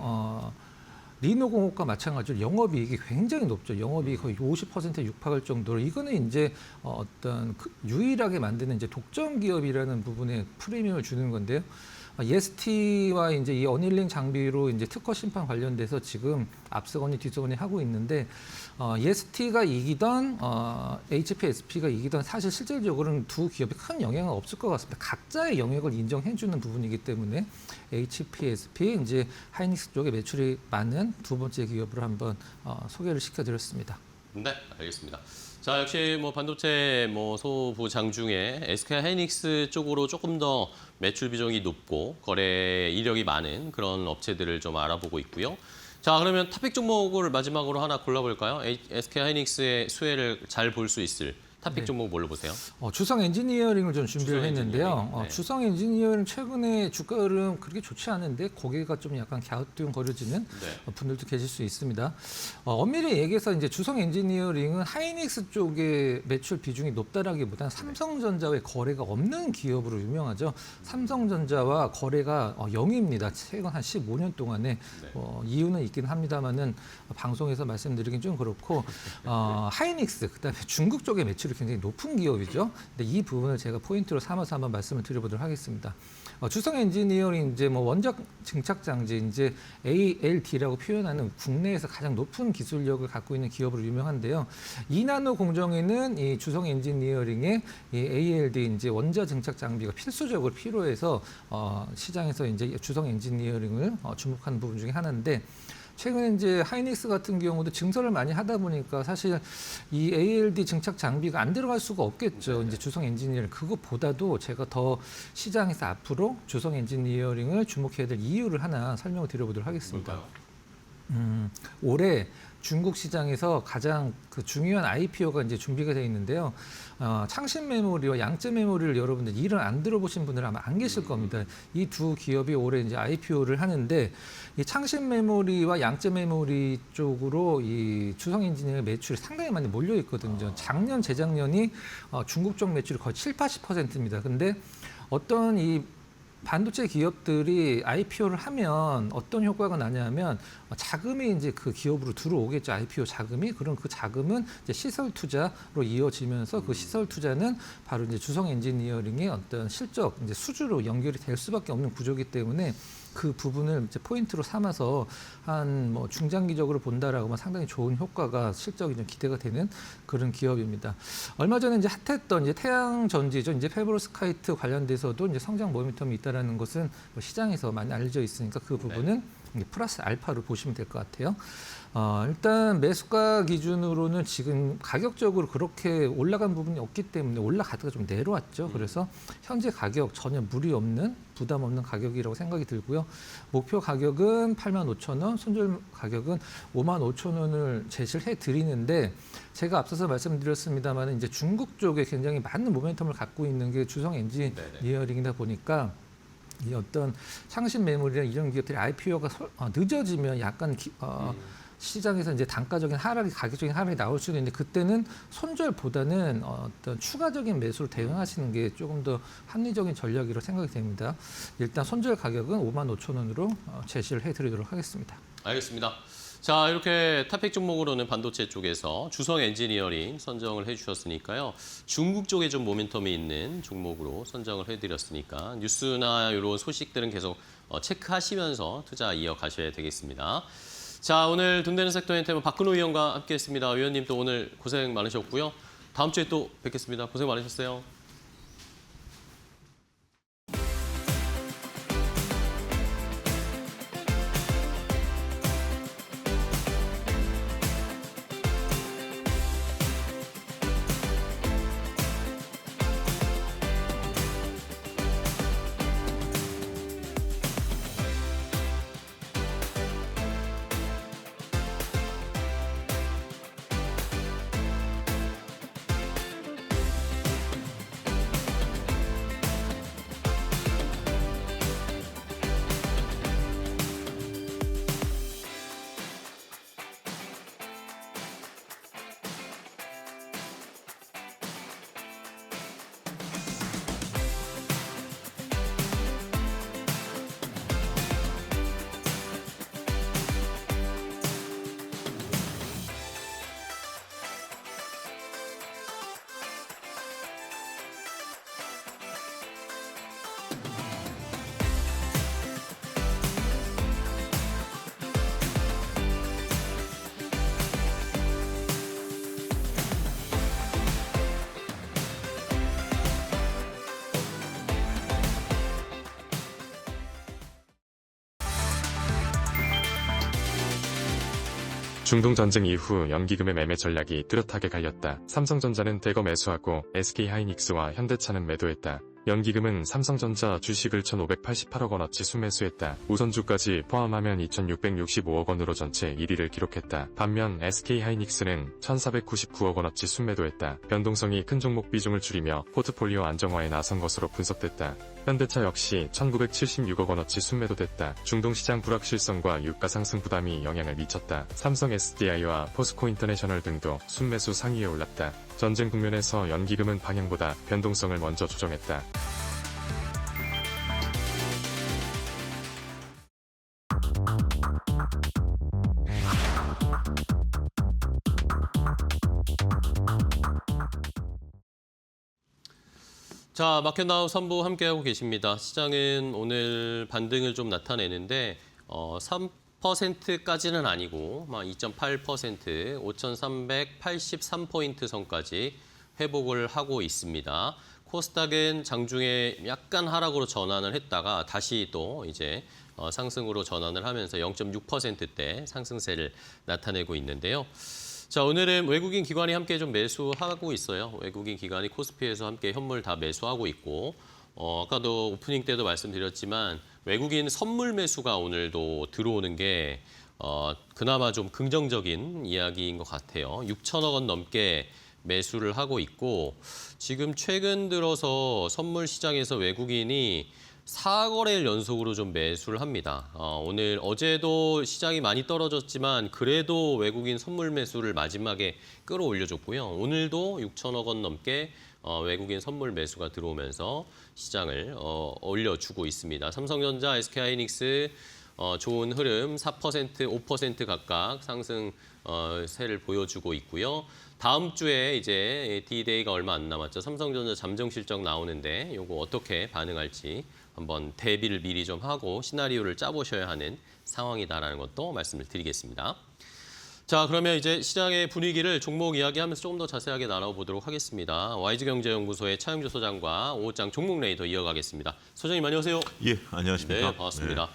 [SPEAKER 4] 리노공업과 마찬가지로 영업이익이 굉장히 높죠. 영업이익이 거의 50%에 육박할 정도로 이거는 이제 어떤 유일하게 만드는 이제 독점 기업이라는 부분에 프리미엄을 주는 건데요. 예스티와 이제 이 어닐링 장비로 이제 특허 심판 관련돼서 지금 앞서거니 뒤서거니 하고 있는데 예스티가 이기던 HPSP가 이기던 사실 실질적으로는 두 기업이 큰 영향은 없을 것 같습니다. 각자의 영역을 인정해주는 부분이기 때문에 HPSP 이제 하이닉스 쪽에 매출이 많은 두 번째 기업으로 한번 소개를 시켜드렸습니다.
[SPEAKER 2] 네, 알겠습니다. 자, 역시 뭐 반도체 뭐 소부 장중에 SK 하이닉스 쪽으로 조금 더 매출 비중이 높고 거래 이력이 많은 그런 업체들을 좀 알아보고 있고요. 자, 그러면 탑픽 종목을 마지막으로 하나 골라볼까요? SK 하이닉스의 수혜를 잘 볼 수 있을 탑픽 종목 뭘로 보세요?
[SPEAKER 4] 주성 엔지니어링을 좀 준비를
[SPEAKER 2] 주성
[SPEAKER 4] 했는데요.
[SPEAKER 2] 엔지니어링, 네.
[SPEAKER 4] 주성 엔지니어링 최근에 주가 흐름 그렇게 좋지 않은데 고개가 좀 약간 갸우뚱거려지는 분들도 계실 수 있습니다. 엄밀히 얘기해서 이제 주성 엔지니어링은 하이닉스 쪽의 매출 비중이 높다라기보다는 삼성전자와의 거래가 없는 기업으로 유명하죠. 삼성전자와 거래가 0입니다. 최근 한 15년 동안에 이유는 있긴 합니다만은 방송에서 말씀드리긴 좀 그렇고 하이닉스 그다음에 중국 쪽의 매출이 굉장히 높은 기업이죠. 근데 이 부분을 제가 포인트로 삼아서 한번 말씀을 드려보도록 하겠습니다. 주성 엔지니어링 이제 뭐 원자 증착 장치 이제 ALD라고 표현하는 국내에서 가장 높은 기술력을 갖고 있는 기업으로 유명한데요. 2나노 공정에는 이 주성 엔지니어링의 이 ALD 이제 원자 증착 장비가 필수적으로 필요해서 시장에서 이제 주성 엔지니어링을 주목하는 부분 중에 하나인데. 최근에 이제 하이닉스 같은 경우도 증설을 많이 하다 보니까 사실 이 ALD 증착 장비가 안 들어갈 수가 없겠죠. 이제 주성 엔지니어링 그것보다도 제가 더 시장에서 앞으로 주성 엔지니어링을 주목해야 될 이유를 하나 설명을 드려보도록 하겠습니다. 올해 중국 시장에서 가장 그 중요한 IPO가 이제 준비가 되어 있는데요. 창신 메모리와 양재 메모리를 여러분들 이름 안 들어보신 분들은 아마 안 계실 겁니다. 이 두 기업이 올해 이제 IPO를 하는데 이 창신 메모리와 양재 메모리 쪽으로 이 주성 엔지니어링 매출이 상당히 많이 몰려 있거든요. 작년, 재작년이 중국 쪽 매출이 거의 70~80%입니다. 근데 어떤 이 반도체 기업들이 IPO를 하면 어떤 효과가 나냐면 자금이 이제 그 기업으로 들어오겠죠. IPO 자금이. 그럼 그 자금은 이제 시설 투자로 이어지면서 그 시설 투자는 바로 이제 주성 엔지니어링의 어떤 실적 이제 수주로 연결이 될 수밖에 없는 구조이기 때문에 그 부분을 이제 포인트로 삼아서 한 뭐 중장기적으로 본다라고만 상당히 좋은 효과가 실적이 좀 기대가 되는 그런 기업입니다. 얼마 전에 이제 핫했던 이제 태양 전지죠. 이제 페브로스카이트 관련돼서도 이제 성장 모멘텀이 있다라는 것은 뭐 시장에서 많이 알려져 있으니까 그 부분은 이제 플러스 알파로 보시면 될 것 같아요. 일단 매수가 기준으로는 지금 가격적으로 그렇게 올라간 부분이 없기 때문에 올라가다가 좀 내려왔죠. 그래서 현재 가격 전혀 무리 없는 부담 없는 가격이라고 생각이 들고요. 목표 가격은 85,000원, 손절 가격은 55,000원을 제시를 해드리는데 제가 앞서서 말씀드렸습니다만 이제 중국 쪽에 굉장히 많은 모멘텀을 갖고 있는 게 주성 엔지니어링이다 보니까 이 어떤 상신 매물이나 이런 기업들이 IPO가 늦어지면 약간 시장에서 이제 단가적인 하락이 가격적인 하락이 나올 수도 있는데 그때는 손절보다는 어떤 추가적인 매수로 대응하시는 게 조금 더 합리적인 전략이라고 생각이 됩니다. 일단 손절 가격은 55,000원으로 제시를 해드리도록 하겠습니다.
[SPEAKER 2] 알겠습니다. 자, 이렇게 탑픽 종목으로는 반도체 쪽에서 주성 엔지니어링 선정을 해주셨으니까요. 중국 쪽에 좀 모멘텀이 있는 종목으로 선정을 해드렸으니까 뉴스나 이런 소식들은 계속 체크하시면서 투자 이어가셔야 되겠습니다. 자, 오늘 돈 되는 섹터 엔테이먼 박근호 위원과 함께했습니다. 위원님 또 오늘 고생 많으셨고요. 다음 주에 또 뵙겠습니다. 고생 많으셨어요.
[SPEAKER 3] 중동 전쟁 이후 연기금의 매매 전략이 뚜렷하게 갈렸다. 삼성전자는 대거 매수하고 SK하이닉스와 현대차는 매도했다. 연기금은 삼성전자 주식을 1,588억 원어치 순매수했다. 우선주까지 포함하면 2,665억 원으로 전체 1위를 기록했다. 반면 SK하이닉스는 1,499억 원어치 순매도했다. 변동성이 큰 종목 비중을 줄이며 포트폴리오 안정화에 나선 것으로 분석됐다. 현대차 역시 1,976억 원어치 순매도됐다. 중동 시장 불확실성과 유가 상승 부담이 영향을 미쳤다. 삼성 SDI와 포스코 인터내셔널 등도 순매수 상위에 올랐다. 전쟁 국면에서 연기금은 방향보다 변동성을 먼저 조정했다.
[SPEAKER 2] 자, 마켓나우 3부 함께하고 계십니다. 시장은 오늘 반등을 좀 나타내는데 3%까지는 아니고 2.8%, 5,383포인트 선까지 회복을 하고 있습니다. 코스닥은 장중에 약간 하락으로 전환을 했다가 다시 또 이제 상승으로 전환을 하면서 0.6%대 상승세를 나타내고 있는데요. 자, 오늘은 외국인 기관이 함께 좀 매수하고 있어요. 외국인 기관이 코스피에서 함께 현물 다 매수하고 있고 아까도 오프닝 때도 말씀드렸지만 외국인 선물 매수가 오늘도 들어오는 게 그나마 좀 긍정적인 이야기인 것 같아요. 6천억 원 넘게 매수를 하고 있고 지금 최근 들어서 선물 시장에서 외국인이 4거래일 연속으로 좀 매수를 합니다. 어제도 시장이 많이 떨어졌지만 그래도 외국인 선물 매수를 마지막에 끌어올려줬고요. 오늘도 6천억 원 넘게 외국인 선물 매수가 들어오면서 시장을 올려주고 있습니다. 삼성전자, SK하이닉스 좋은 흐름 4%, 5% 각각 상승 세를 보여주고 있고요. 다음 주에 이제 D-Day가 얼마 안 남았죠. 삼성전자 잠정 실적 나오는데 이거 어떻게 반응할지 한번 대비를 미리 좀 하고 시나리오를 짜보셔야 하는 상황이다라는 것도 말씀을 드리겠습니다. 자, 그러면 이제 시장의 분위기를 종목 이야기하면서 조금 더 자세하게 나눠보도록 하겠습니다. YG경제연구소의 차영주 소장과 오후장 종목 레이더 이어가겠습니다. 소장님 안녕하세요.
[SPEAKER 5] 예, 안녕하십니까.
[SPEAKER 2] 네, 반갑습니다.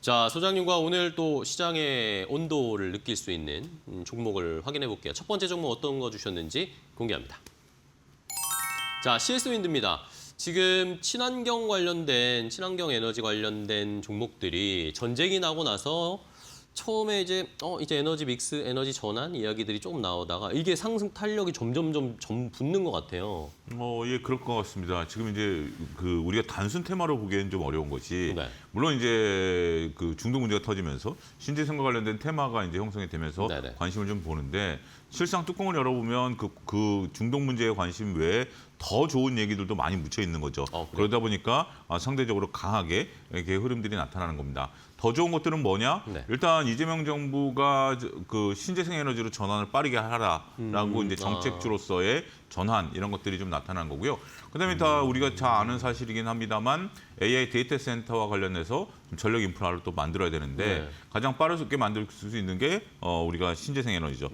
[SPEAKER 2] 자, 소장님과 오늘 또 시장의 온도를 느낄 수 있는 종목을 확인해 볼게요. 첫 번째 종목 어떤 거 주셨는지 공개합니다. 자, CS윈드입니다. 지금 친환경 에너지 관련된 종목들이 전쟁이 나고 나서 처음에 이제 에너지 믹스, 에너지 전환 이야기들이 조금 나오다가 이게 상승 탄력이 점점 붙는 것 같아요.
[SPEAKER 5] 예, 그럴 것 같습니다. 지금 이제 우리가 단순 테마로 보기에는 좀 어려운 것이
[SPEAKER 2] 네.
[SPEAKER 5] 물론 이제 중동 문제가 터지면서 신재생과 관련된 테마가 이제 형성이 되면서
[SPEAKER 2] 네네.
[SPEAKER 5] 관심을 좀 보는데 실상 뚜껑을 열어보면 그 중동 문제에 관심 외에 더 좋은 얘기들도 많이 묻혀 있는 거죠. 그러다 보니까 상대적으로 강하게 이렇게 흐름들이 나타나는 겁니다. 더 좋은 것들은 뭐냐?
[SPEAKER 2] 네.
[SPEAKER 5] 일단 이재명 정부가 그 신재생 에너지로 전환을 빠르게 하라라고 이제 정책주로서의 전환 이런 것들이 좀 나타난 거고요. 그다음에 다 우리가 잘 아는 사실이긴 합니다만 AI 데이터 센터와 관련해서 좀 전력 인프라를 또 만들어야 되는데
[SPEAKER 2] 네.
[SPEAKER 5] 가장 빠르게 만들 수 있는 게 우리가 신재생 에너지죠.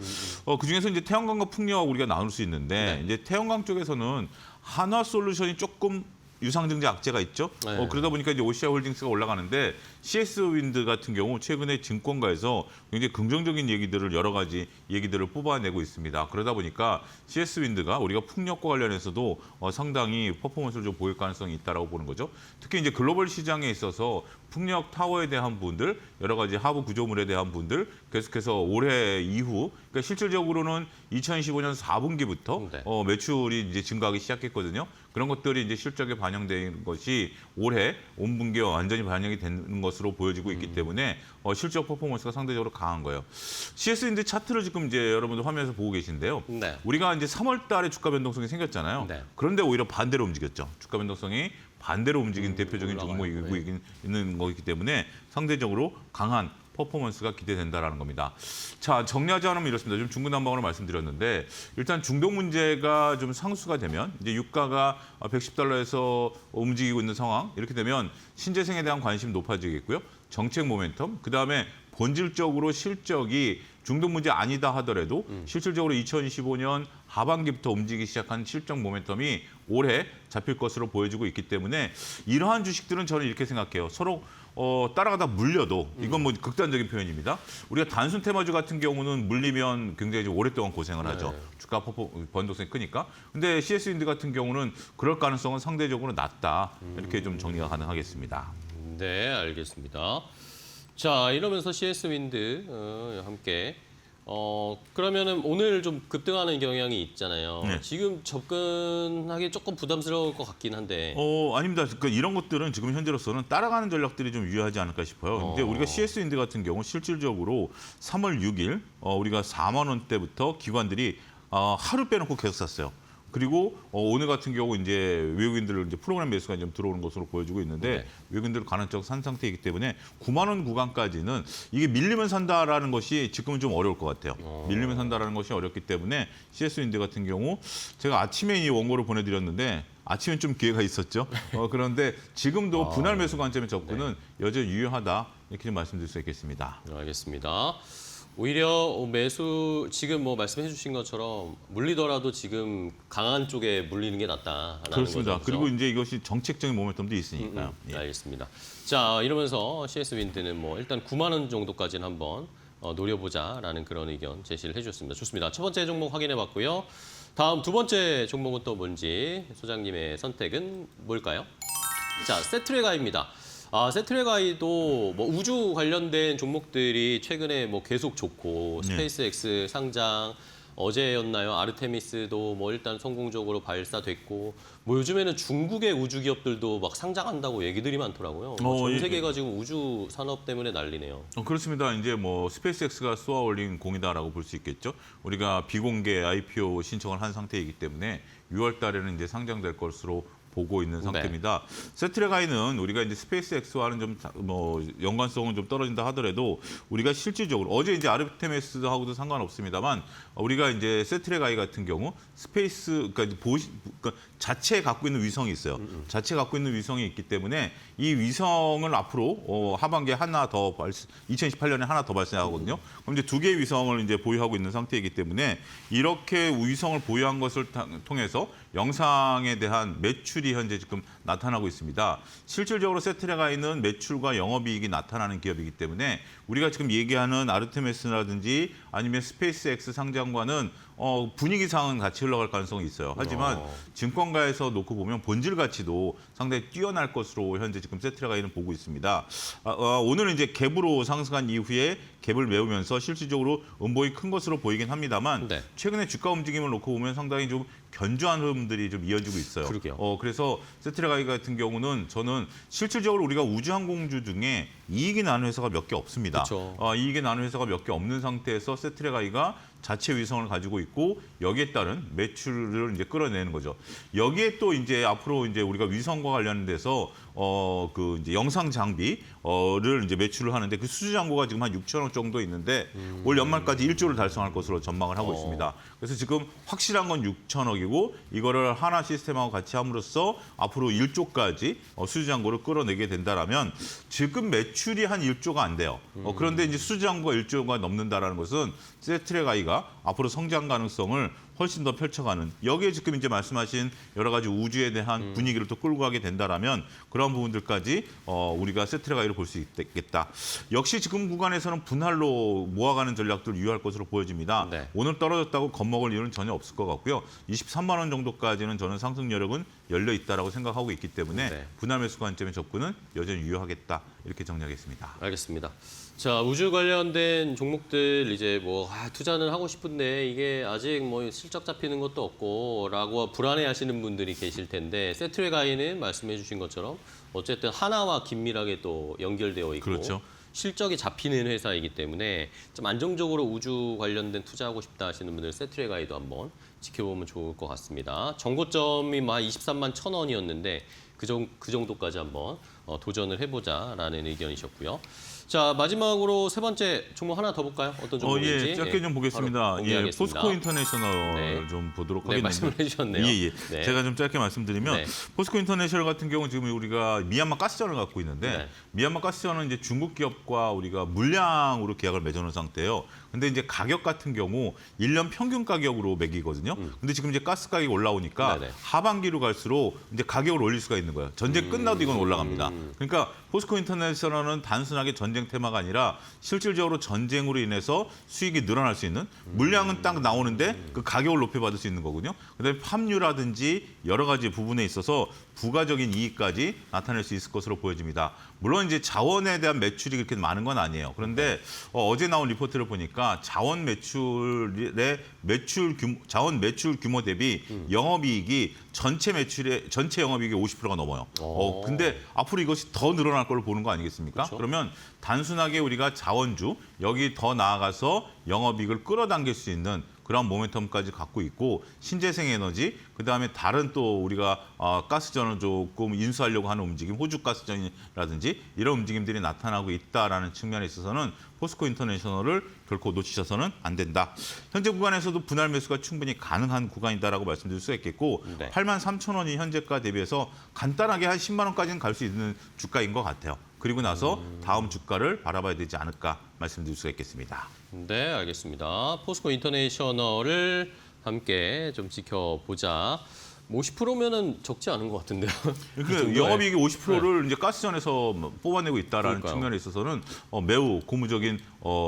[SPEAKER 5] 그중에서 이제 태양광과 풍력 우리가 나눌 수 있는데
[SPEAKER 2] 네.
[SPEAKER 5] 이제 태양광 쪽에서는 한화솔루션이 조금 유상증자 악재가 있죠.
[SPEAKER 2] 네.
[SPEAKER 5] 그러다 보니까 이제 오시아홀딩스가 올라가는데 CS윈드 같은 경우 최근에 증권가에서 굉장히 긍정적인 얘기들을 여러 가지 얘기들을 뽑아내고 있습니다. 그러다 보니까 CS윈드가 우리가 풍력과 관련해서도 상당히 퍼포먼스를 좀 보일 가능성이 있다라고 보는 거죠. 특히 이제 글로벌 시장에 있어서 풍력 타워에 대한 분들, 여러 가지 하부 구조물에 대한 분들 계속해서 올해 이후, 그러니까 실질적으로는 2025년 4분기부터
[SPEAKER 2] 네.
[SPEAKER 5] 매출이 이제 증가하기 시작했거든요. 그런 것들이 이제 실적에 반영된 것이 올해 5분기에 완전히 반영이 되는 것으로 보여지고 있기 때문에 실적 퍼포먼스가 상대적으로 강한 거예요. CS인데 차트를 지금 이제 여러분들 화면에서 보고 계신데요.
[SPEAKER 2] 네.
[SPEAKER 5] 우리가 이제 3월 달에 주가 변동성이 생겼잖아요.
[SPEAKER 2] 네.
[SPEAKER 5] 그런데 오히려 반대로 움직였죠. 주가 변동성이 반대로 움직인 대표적인
[SPEAKER 2] 올라가요.
[SPEAKER 5] 종목이고 있는 거기 때문에 상대적으로 강한 퍼포먼스가 기대된다라는 겁니다. 자, 정리하자면 이렇습니다. 좀 중구난방으로 말씀드렸는데 일단 중동 문제가 좀 상수가 되면 이제 유가가 110달러에서 움직이고 있는 상황 이렇게 되면 신재생에 대한 관심이 높아지겠고요. 정책 모멘텀, 그다음에 본질적으로 실적이 중동 문제 아니다 하더라도 실질적으로 2025년 하반기부터 움직이기 시작한 실적 모멘텀이 올해 잡힐 것으로 보여지고 있기 때문에 이러한 주식들은 저는 이렇게 생각해요. 서로 따라가다 물려도 이건 뭐 극단적인 표현입니다. 우리가 단순 테마주 같은 경우는 물리면 굉장히 좀 오랫동안 고생을 하죠. 주가 변동성이 크니까. 근데 CS윈드 같은 경우는 그럴 가능성은 상대적으로 낮다. 이렇게 좀 정리가 가능하겠습니다.
[SPEAKER 2] 네, 알겠습니다. 자, 이러면서 CS윈드 함께 그러면은 오늘 좀 급등하는 경향이 있잖아요.
[SPEAKER 5] 네.
[SPEAKER 2] 지금 접근하기 조금 부담스러울 것 같긴 한데.
[SPEAKER 5] 아닙니다. 그러니까 이런 것들은 지금 현재로서는 따라가는 전략들이 좀 유효하지 않을까 싶어요. 근데 우리가 CS윈드 같은 경우 실질적으로 3월 6일 우리가 4만 원대부터 기관들이 하루 빼놓고 계속 샀어요. 그리고 오늘 같은 경우 이제 외국인들 이제 프로그램 매수가 좀 들어오는 것으로 보여지고 있는데
[SPEAKER 2] 네.
[SPEAKER 5] 외국인들 가능적 산 상태이기 때문에 9만 원 구간까지는 이게 밀리면 산다라는 것이 지금은 좀 어려울 것 같아요. 밀리면 산다라는 것이 어렵기 때문에 CS윈드 같은 경우 제가 아침에 이 원고를 보내드렸는데 아침엔 좀 기회가 있었죠. 그런데 지금도 분할 매수 관점의 접근은 여전히 유효하다 이렇게 좀 말씀드릴 수 있겠습니다.
[SPEAKER 2] 알겠습니다. 오히려 매수 지금 뭐 말씀해 주신 것처럼 물리더라도 지금 강한 쪽에 물리는 게 낫다라는
[SPEAKER 5] 그렇습니다.
[SPEAKER 2] 거죠.
[SPEAKER 5] 그리고 이제 이것이 정책적인 모멘텀도 있으니까요. 예.
[SPEAKER 2] 알겠습니다. 자, 이러면서 CS윈드는 뭐 일단 9만 원 정도까지는 한번 노려보자라는 그런 의견 제시를 해주셨습니다. 좋습니다. 첫 번째 종목 확인해봤고요. 다음 두 번째 종목은 또 뭔지 소장님의 선택은 뭘까요? 자, 세트레가입니다. 세트레가이도 뭐 우주 관련된 종목들이 최근에 뭐 계속 좋고 스페이스X 상장, 어제였나요? 아르테미스도 뭐 일단 성공적으로 발사됐고 뭐 요즘에는 중국의 우주 기업들도 막 상장한다고 얘기들이 많더라고요. 전
[SPEAKER 5] 예.
[SPEAKER 2] 세계가 지금 우주 산업 때문에 난리네요.
[SPEAKER 5] 그렇습니다. 이제 뭐 스페이스X가 쏘아 올린 공이다라고 볼 수 있겠죠. 우리가 비공개 IPO 신청을 한 상태이기 때문에 6월 달에는 이제 상장될 것으로 보고 있는 상태입니다. 세트랙아이는 우리가 이제 스페이스X와는 좀 뭐 연관성은 좀 떨어진다 하더라도 우리가 실질적으로 어제 이제 아르테미스하고도 상관없습니다만 우리가 이제 세트랙아이 같은 경우 스페이스 그러니까 자체에 갖고 있는 위성이 있어요. 자체 갖고 있는 위성이 있기 때문에 이 위성을 앞으로 하반기에 하나 더 2018년에 하나 더 발사하거든요. 그럼 이제 2개의 위성을 이제 보유하고 있는 상태이기 때문에 이렇게 위성을 보유한 것을 통해서 영상에 대한 매출이 현재 지금 나타나고 있습니다. 실질적으로 세트랙아이는 매출과 영업이익이 나타나는 기업이기 때문에 우리가 지금 얘기하는 아르테미스라든지 아니면 스페이스X 상장과는 분위기상은 같이 흘러갈 가능성이 있어요. 하지만 증권가에서 놓고 보면 본질 가치도 상당히 뛰어날 것으로 현재 지금 세트랙아이는 보고 있습니다. 오늘은 이제 갭으로 상승한 이후에 갭을 메우면서 실질적으로 음봉이 큰 것으로 보이긴 합니다만
[SPEAKER 2] 네.
[SPEAKER 5] 최근에 주가 움직임을 놓고 보면 상당히 좀 견조한 흐름들이 좀 이어지고 있어요.
[SPEAKER 2] 그러게요.
[SPEAKER 5] 그래서 세트랙아이 같은 경우는 저는 실질적으로 우리가 우주항공주 중에 이익이 나는 회사가 몇 개 없습니다.
[SPEAKER 2] 그렇죠.
[SPEAKER 5] 이익이 나는 회사가 몇 개 없는 상태에서 세트랙아이가 자체 위성을 가지고 있고 여기에 따른 매출을 이제 끌어내는 거죠. 여기에 또 이제 앞으로 이제 우리가 위성과 관련돼서 그 이제 영상 장비를 이제 매출을 하는데 그 수주 잔고가 지금 한 6천억 정도 있는데 올 연말까지 1조를 달성할 것으로 전망을 하고 있습니다. 그래서 지금 확실한 건 6천억이고 이거를 하나 시스템하고 같이 함으로써 앞으로 1조까지 수주 잔고를 끌어내게 된다라면 지금 매출이 한 1조가 안 돼요. 그런데 이제 수주 잔고가 1조가 넘는다라는 것은 세트랙아이가 앞으로 성장 가능성을 훨씬 더 펼쳐가는 여기에 지금 이제 말씀하신 여러 가지 우주에 대한 분위기를 또 끌고 가게 된다라면 그런 부분들까지 우리가 세트랙아이를 볼 수 있겠다. 역시 지금 구간에서는 분할로 모아가는 전략들을 유효할 것으로 보여집니다.
[SPEAKER 2] 네.
[SPEAKER 5] 오늘 떨어졌다고 겁먹을 이유는 전혀 없을 것 같고요. 23만 원 정도까지는 저는 상승 여력은 열려 있다라고 생각하고 있기 때문에
[SPEAKER 2] 네.
[SPEAKER 5] 분할 매수 관점의 접근은 여전히 유효하겠다 이렇게 정리하겠습니다.
[SPEAKER 2] 알겠습니다. 자, 우주 관련된 종목들 이제 뭐 투자는 하고 싶은데 이게 아직 뭐 실적 잡히는 것도 없고라고 불안해하시는 분들이 계실 텐데 세트랙아이는 말씀해주신 것처럼 어쨌든 하나와 긴밀하게 또 연결되어 있고
[SPEAKER 5] 그렇죠.
[SPEAKER 2] 실적이 잡히는 회사이기 때문에 좀 안정적으로 우주 관련된 투자하고 싶다 하시는 분들 세트랙아이도 한번 지켜보면 좋을 것 같습니다. 정고점이 뭐 23만 1,000원이었는데 그 정도까지 한번 도전을 해보자라는 의견이셨고요. 자, 마지막으로 세 번째 종목 하나 더 볼까요? 어떤 종목인지?
[SPEAKER 5] 짧게 좀 보겠습니다.
[SPEAKER 2] 바로 공개하겠습니다.
[SPEAKER 5] 포스코 인터내셔널
[SPEAKER 2] 네.
[SPEAKER 5] 좀 보도록
[SPEAKER 2] 네,
[SPEAKER 5] 하겠는데.
[SPEAKER 2] 말씀을 해주셨네요.
[SPEAKER 5] 예.
[SPEAKER 2] 네.
[SPEAKER 5] 제가 좀 짧게 말씀드리면
[SPEAKER 2] 네.
[SPEAKER 5] 포스코 인터내셔널 같은 경우 지금 우리가 미얀마 가스전을 갖고 있는데
[SPEAKER 2] 네.
[SPEAKER 5] 미얀마 가스전은 이제 중국 기업과 우리가 물량으로 계약을 맺어놓은 상태예요. 근데 이제 가격 같은 경우 1년 평균 가격으로 매기거든요. 근데 지금 이제 가스 가격이 올라오니까
[SPEAKER 2] 네네.
[SPEAKER 5] 하반기로 갈수록 이제 가격을 올릴 수가 있는 거예요. 전쟁 끝나도 이건 올라갑니다. 그러니까 포스코 인터내셔널은 단순하게 전쟁 테마가 아니라 실질적으로 전쟁으로 인해서 수익이 늘어날 수 있는 물량은 딱 나오는데 그 가격을 높여받을 수 있는 거거든요. 그다음에 함유라든지 여러 가지 부분에 있어서 부가적인 이익까지 나타낼 수 있을 것으로 보여집니다. 물론 이제 자원에 대한 매출이 그렇게 많은 건 아니에요. 그런데 어제 나온 리포트를 보니까 자원 매출의 자원 매출 규모 대비 영업이익이 전체 영업이익의 50%가 넘어요. 근데 앞으로 이것이 더 늘어날 걸로 보는 거 아니겠습니까?
[SPEAKER 2] 그렇죠.
[SPEAKER 5] 그러면 단순하게 우리가 자원주 여기 더 나아가서 영업이익을 끌어당길 수 있는 그런 모멘텀까지 갖고 있고 신재생 에너지 그다음에 다른 또 우리가 가스전을 조금 인수하려고 하는 움직임, 호주 가스전이라든지 이런 움직임들이 나타나고 있다라는 측면에 있어서는 포스코 인터내셔널을 결코 놓치셔서는 안 된다. 현재 구간에서도 분할 매수가 충분히 가능한 구간이다라고 말씀드릴 수가 있겠고
[SPEAKER 2] 네.
[SPEAKER 5] 8만 3천 원이 현재가 대비해서 간단하게 한 10만 원까지는 갈 수 있는 주가인 것 같아요. 그리고 나서 다음 주가를 바라봐야 되지 않을까 말씀드릴 수가 있겠습니다.
[SPEAKER 2] 네, 알겠습니다. 포스코 인터내셔널을 함께 좀 지켜보자. 50%면은 적지 않은 것 같은데요.
[SPEAKER 5] 그 영업이익의 50%를 이제 가스전에서 뽑아내고 있다라는
[SPEAKER 2] 그러니까요.
[SPEAKER 5] 측면에 있어서는 매우 고무적인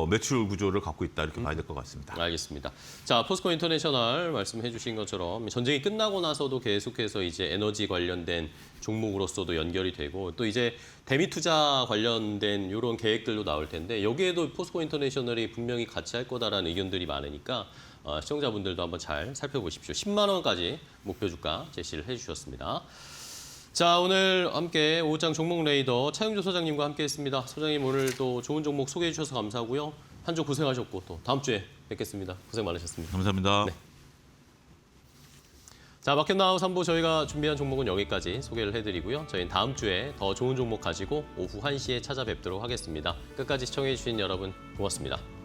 [SPEAKER 5] 매출 구조를 갖고 있다 이렇게 봐야 될 것 같습니다.
[SPEAKER 2] 알겠습니다. 자, 포스코 인터내셔널 말씀해 주신 것처럼 전쟁이 끝나고 나서도 계속해서 이제 에너지 관련된 종목으로서도 연결이 되고 또 이제 대미 투자 관련된 이런 계획들도 나올 텐데 여기에도 포스코 인터내셔널이 분명히 같이 할 거다라는 의견들이 많으니까 시청자분들도 한번 잘 살펴보십시오. 10만 원까지 목표 주가 제시를 해주셨습니다. 자, 오늘 함께 오후장 종목 레이더 차영조 소장님과 함께했습니다. 소장님 오늘 또 좋은 종목 소개해 주셔서 감사하고요. 한 주 고생하셨고 또 다음 주에 뵙겠습니다. 고생 많으셨습니다.
[SPEAKER 5] 감사합니다.
[SPEAKER 2] 네. 자, 마켓나우 3부 저희가 준비한 종목은 여기까지 소개를 해드리고요. 저희는 다음 주에 더 좋은 종목 가지고 오후 1시에 찾아뵙도록 하겠습니다. 끝까지 시청해 주신 여러분 고맙습니다.